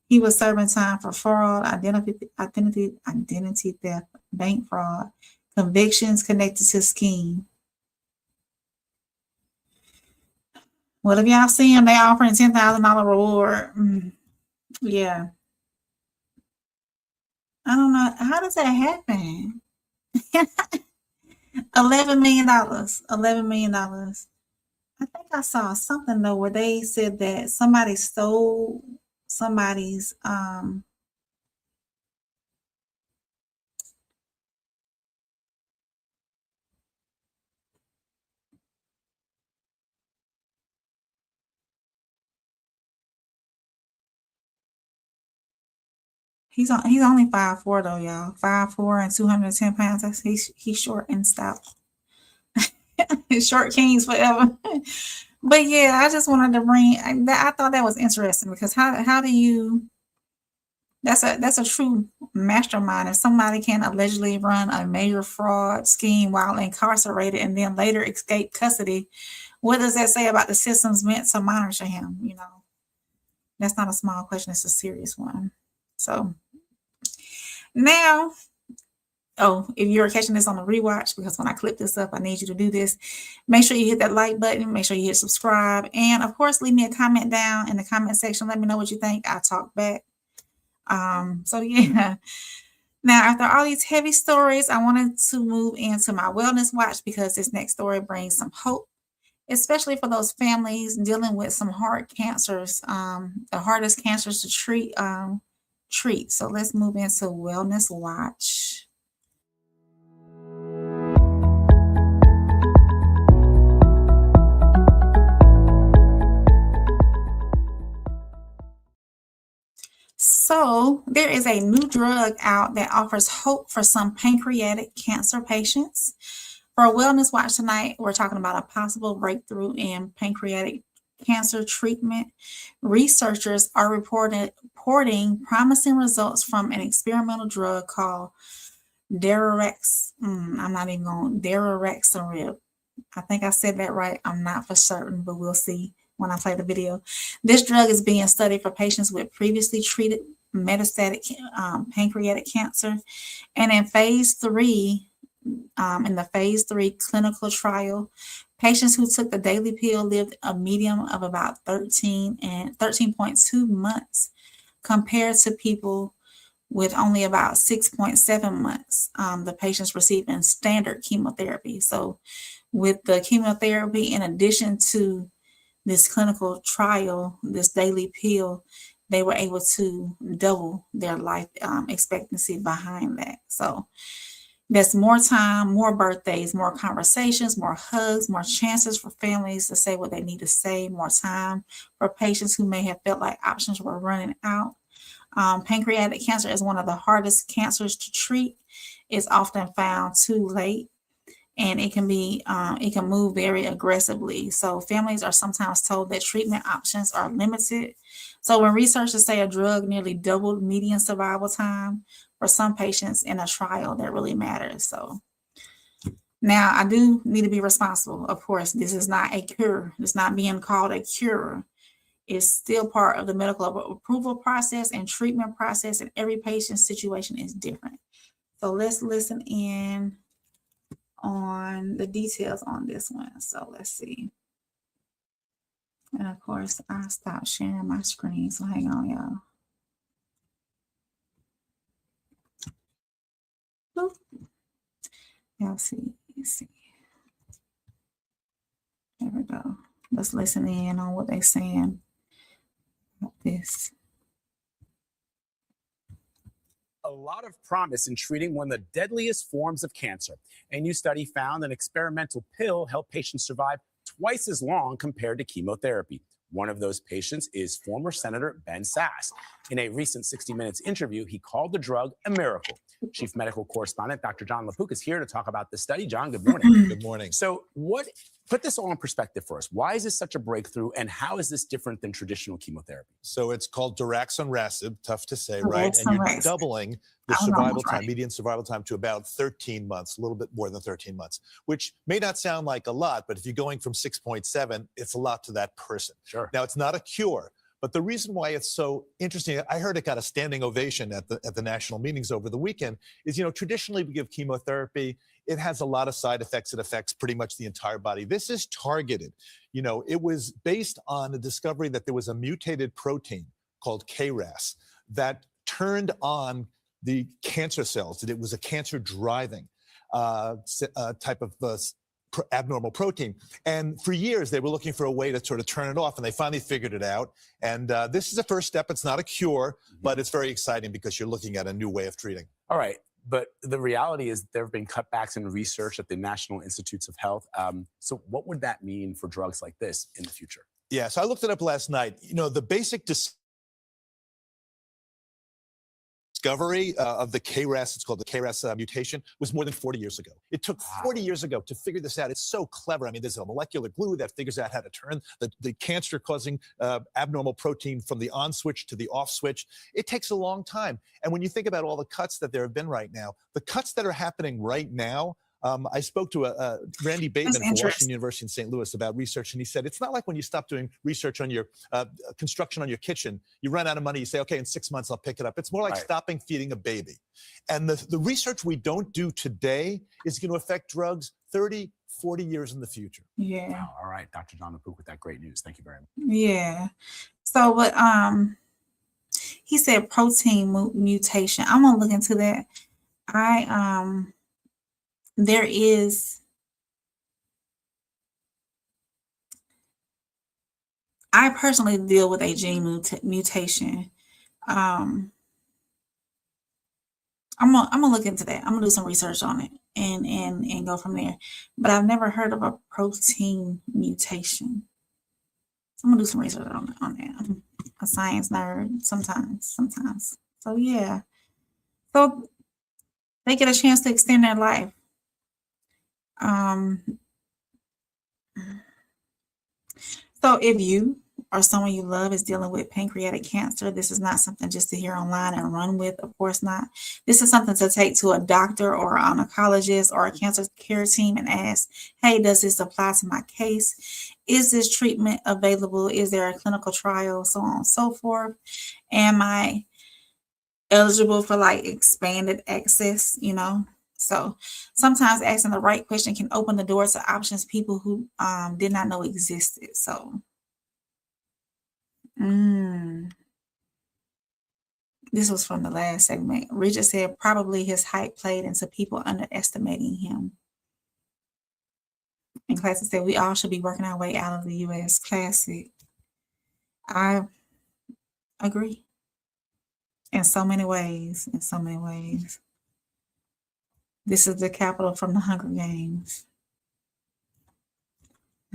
He was serving time for fraud, identity theft, bank fraud, convictions connected to scheme. Well, if y'all see him, they offering $10,000 reward. Yeah. I don't know. How does that happen? $11 million. $11 million. I think I saw something though where they said that somebody stole somebody's he's only 5'4" though, y'all. 5'4" and 210 pounds. He's short and stout. Short kings forever. But yeah, I just wanted to bring I thought that was interesting because how do you that's a true mastermind. If somebody can allegedly run a major fraud scheme while incarcerated and then later escape custody, what does that say about the systems meant to monitor him? You know, that's not a small question, it's a serious one. So now, if you're catching this on the rewatch, because when I clip this up, I need you to do this. Make sure you hit that like button. Make sure you hit subscribe. And of course, leave me a comment down in the comment section. Let me know what you think. I talk back. So yeah. Now, after all these heavy stories, I wanted to move into my wellness watch because this next story brings some hope, especially for those families dealing with some hard cancers, the hardest cancers to treat. So let's move into wellness watch. So there is a new drug out that offers hope for some pancreatic cancer patients. For a wellness watch tonight, we're talking about a possible breakthrough in pancreatic cancer treatment. Researchers are reporting promising results from an experimental drug called Dararexarib. I think I said that right. I'm not for certain, but we'll see when I play the video. This drug is being studied for patients with previously treated metastatic pancreatic cancer. And in phase 3, in the phase 3 clinical trial, patients who took the daily pill lived a median of about 13.2 months compared to people with only about 6.7 months. The patients receiving standard chemotherapy. So with the chemotherapy, in addition to this clinical trial, this daily pill, they were able to double their life expectancy behind that. So there's more time, more birthdays, more conversations, more hugs, more chances for families to say what they need to say, more time for patients who may have felt like options were running out. Pancreatic cancer is one of the hardest cancers to treat. It's often found too late, and it can move very aggressively. So families are sometimes told that treatment options are limited. So when researchers say a drug nearly doubled median survival time for some patients in a trial, that really matters. So now I do need to be responsible. Of course, this is not a cure. It's not being called a cure. It's still part of the medical approval process and treatment process, and every patient's situation is different. So let's listen in on the details on this one. So let's see. And of course, I stopped sharing my screen. So hang on, y'all. Y'all see. Let's see. There we go. Let's listen in on what they're saying about this. A lot of promise in treating one of the deadliest forms of cancer. A new study found an experimental pill helped patients survive twice as long compared to chemotherapy. One of those patients is former Senator Ben Sasse. In a recent 60 Minutes interview, he called the drug a miracle. Chief Medical Correspondent Dr. John LaPook is here to talk about the study. John, good morning. Good morning. So put this all in perspective for us. Why is this such a breakthrough, and how is this different than traditional chemotherapy? So it's called daraxonrasib, tough to say, right? And you're doubling the survival time, median survival time, to about 13 months, a little bit more than 13 months, which may not sound like a lot, but if you're going from 6.7, it's a lot to that person. Sure. Now, it's not a cure, but the reason why it's so interesting, I heard it got a standing ovation at the national meetings over the weekend, is, traditionally we give chemotherapy. It has a lot of side effects. It affects pretty much the entire body. This is targeted. It was based on the discovery that there was a mutated protein called KRAS that turned on the cancer cells, that it was a cancer-driving type of abnormal protein. And for years, they were looking for a way to sort of turn it off, and they finally figured it out. And this is a first step. It's not a cure, but it's very exciting because you're looking at a new way of treating. All right. But the reality is there have been cutbacks in research at the National Institutes of Health. So what would that mean for drugs like this in the future? Yeah, so I looked it up last night. The basic discovery of the KRAS, it's called the KRAS mutation, was more than 40 years ago. It took 40 years ago to figure this out. It's so clever. I mean, there's a molecular glue that figures out how to turn the cancer-causing abnormal protein from the on switch to the off switch. It takes a long time. And when you think about all the cuts that there have been right now, the cuts that are happening right now, I spoke to Randy Bateman from Washington University in St. Louis about research, and he said, it's not like when you stop doing research on your construction on your kitchen, you run out of money, you say, okay, in 6 months I'll pick it up. It's more like stopping feeding a baby. And the research we don't do today is going to affect drugs 30, 40 years in the future. Yeah. Wow. All right, Dr. John LaPook with that great news. Thank you very much. Yeah. So what he said protein mutation. I'm gonna look into that. There is, I personally deal with a gene mutation. I'm gonna look into that. I'm gonna do some research on it and go from there. But I've never heard of a protein mutation. So I'm gonna do some research on that. I'm a science nerd sometimes. So yeah. So they get a chance to extend their life. So if you or someone you love is dealing with pancreatic cancer, this is not something just to hear online and run with. Of course not. This is something to take to a doctor or an oncologist or a cancer care team and ask, hey, does this apply to my case? Is this treatment available? Is there a clinical trial? So on and so forth. Am I eligible for like expanded access, So sometimes asking the right question can open the door to options people who did not know existed. So this was from the last segment. Richard said probably his hype played into people underestimating him. And Classic said we all should be working our way out of the U.S. Classic. I agree. In so many ways. This is the capital from the Hunger Games.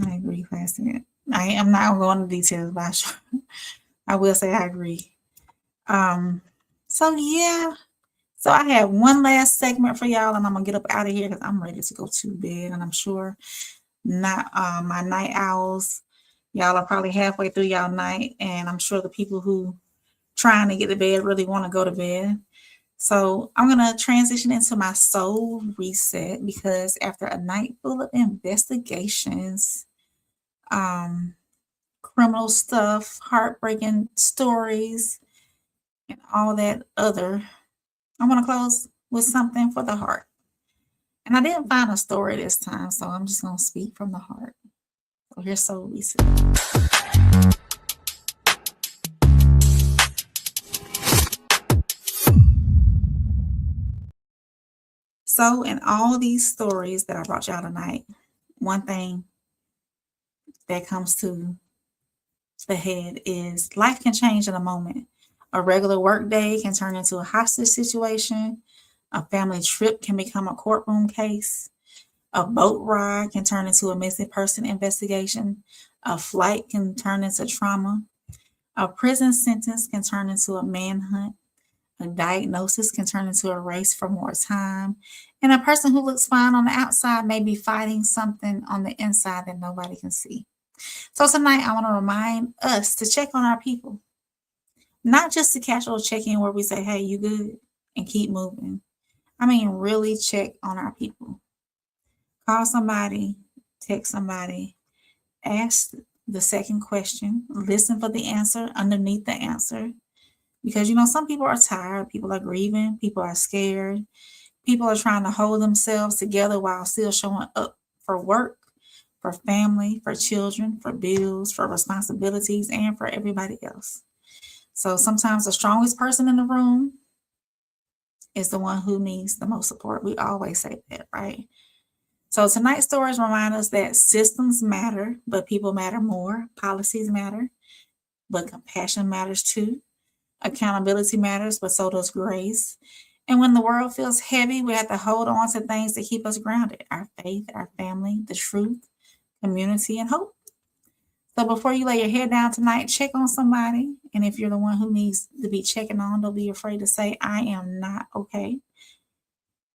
I agree, Classic. I'm not going to go into details, but I will say I agree. So yeah. So I have one last segment for y'all, and I'm going to get up out of here because I'm ready to go to bed, and I'm sure not my night owls, y'all are probably halfway through y'all night, and I'm sure the people who trying to get to bed really want to go to bed. So I'm going to transition into my soul reset because after a night full of investigations, criminal stuff, heartbreaking stories, and all that other, I want to close with something for the heart. And I didn't find a story this time, so I'm just going to speak from the heart. So here's soul reset. So in all these stories that I brought y'all tonight, one thing that comes to the head is life can change in a moment. A regular work day can turn into a hostage situation. A family trip can become a courtroom case. A boat ride can turn into a missing person investigation. A flight can turn into trauma. A prison sentence can turn into a manhunt. A diagnosis can turn into a race for more time. And a person who looks fine on the outside may be fighting something on the inside that nobody can see. So tonight, I want to remind us to check on our people. Not just a casual check-in where we say, hey, you good? And keep moving. I mean, really check on our people. Call somebody, text somebody, ask the second question, listen for the answer underneath the answer. Because, some people are tired, people are grieving, people are scared, people are trying to hold themselves together while still showing up for work, for family, for children, for bills, for responsibilities, and for everybody else. So sometimes the strongest person in the room is the one who needs the most support. We always say that, right? So tonight's stories remind us that systems matter, but people matter more. Policies matter, but compassion matters too. Accountability matters, but so does grace. And when the world feels heavy, we have to hold on to things to keep us grounded: our faith, our family, the truth, community, and hope. So before you lay your head down tonight, check on somebody. And if you're the one who needs to be checking on, don't be afraid to say, I am not okay.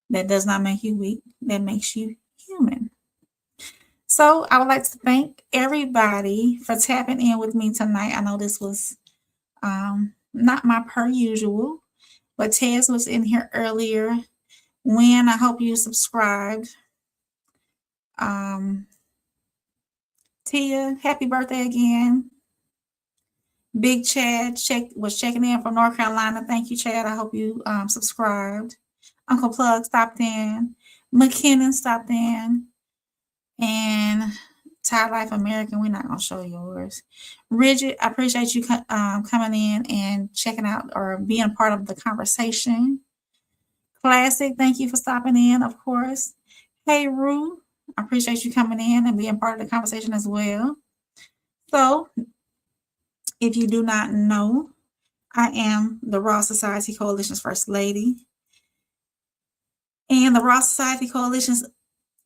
That does not make you weak. That makes you human. So I would like to thank everybody for tapping in with me tonight. I know this was not my per usual, but Tez was in here earlier. When I hope you subscribed. Tia, happy birthday again. Big Chad was checking in from North Carolina. Thank you, Chad. I hope you subscribed. Uncle Plug stopped in. McKinnon stopped in. And Thai Life American, we're not going to show yours. Bridget, I appreciate you coming in and checking out or being part of the conversation. Classic, thank you for stopping in, of course. Hey, Rue, I appreciate you coming in and being part of the conversation as well. So, if you do not know, I am the Raw Society Coalition's First Lady. And the Raw Society Coalition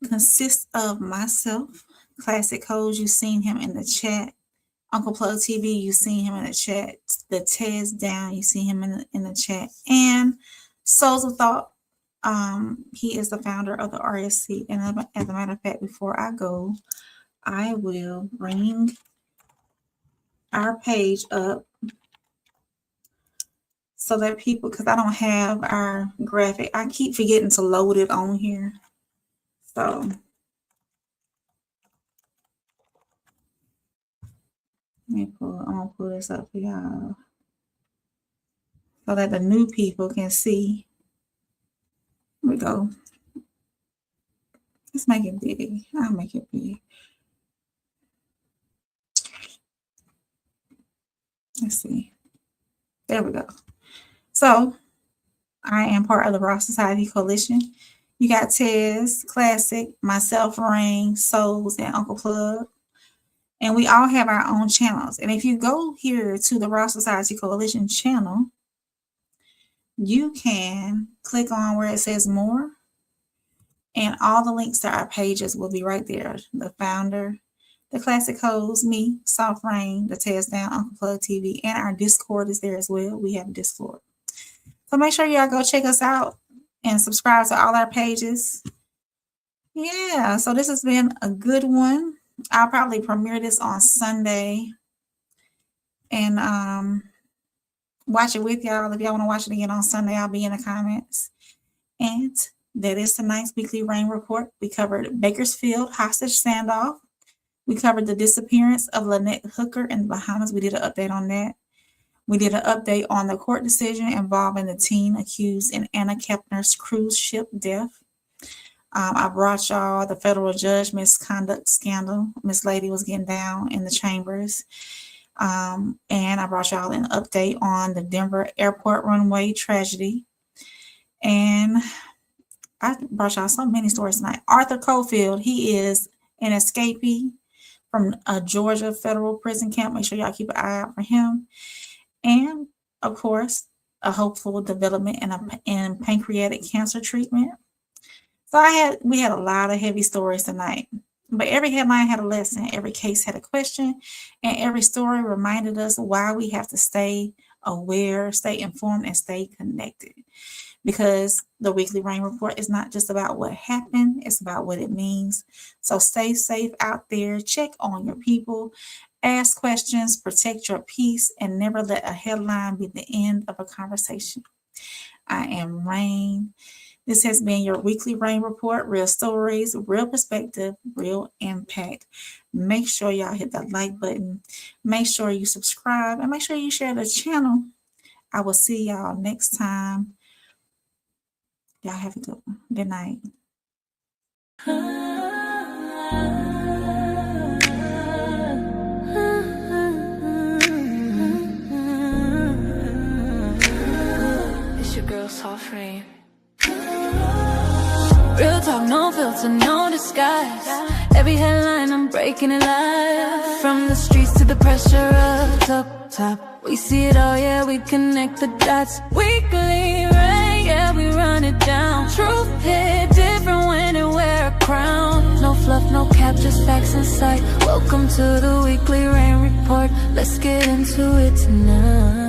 consists of myself, Classic Codes, you've seen him in the chat. Uncle Plug TV, you've seen him in the chat. The Tez Down, you see him in the chat. And Souls of Thought, he is the founder of the RSC. And as a matter of fact, before I go, I will bring our page up so that people, because I don't have our graphic, I keep forgetting to load it on here. So I'm gonna pull this up for y'all so that the new people can see. Here we go. Let's make it big. I'll make it big. Let's see. There we go. So I am part of the Raw Society Coalition. You got Tez, Classic, myself, Rain, Souls, and Uncle Plug. And we all have our own channels. And if you go here to the Raw Society Coalition channel, you can click on where it says more. And all the links to our pages will be right there. The founder, the Classic Codes, me, Soft Rain, the Tez Down, Uncle Plug TV, and our Discord is there as well. We have a Discord. So make sure y'all go check us out and subscribe to all our pages. Yeah, so this has been a good one. I'll probably premiere this on Sunday and watch it with y'all. If y'all want to watch it again on Sunday, I'll be in the comments. And that is tonight's weekly rain report. We covered Bakersfield hostage standoff. We covered the disappearance of Lynette Hooker in the Bahamas. We did an update on that. We did an update on the court decision involving the teen accused in Anna Heapner's cruise ship death. I brought y'all the federal judge misconduct scandal. Miss Lady was getting down in the chambers. And I brought y'all an update on the Denver airport runway tragedy. And I brought y'all so many stories tonight. Arthur Coffield, he is an escapee from a Georgia federal prison camp. Make sure y'all keep an eye out for him. And of course, a hopeful development in pancreatic cancer treatment. So we had a lot of heavy stories tonight, but every headline had a lesson, every case had a question, and every story reminded us why we have to stay aware, stay informed, and stay connected. Because the Weekly Rain Report is not just about what happened, it's about what it means. So stay safe out there, check on your people, ask questions, protect your peace, and never let a headline be the end of a conversation. I am Rain. This has been your Weekly Rain Report, real stories, real perspective, real impact. Make sure y'all hit that like button. Make sure you subscribe and make sure you share the channel. I will see y'all next time. Y'all have a good one. Good night. It's your girl, Soft Rain. Real talk, no filter, no disguise. Every headline, I'm breaking it live. From the streets to the pressure up top. We see it all, yeah, we connect the dots. Weekly Rain, yeah, we run it down. Truth hit different when it wear a crown. No fluff, no cap, just facts in sight. Welcome to the Weekly Rain Report. Let's get into it tonight.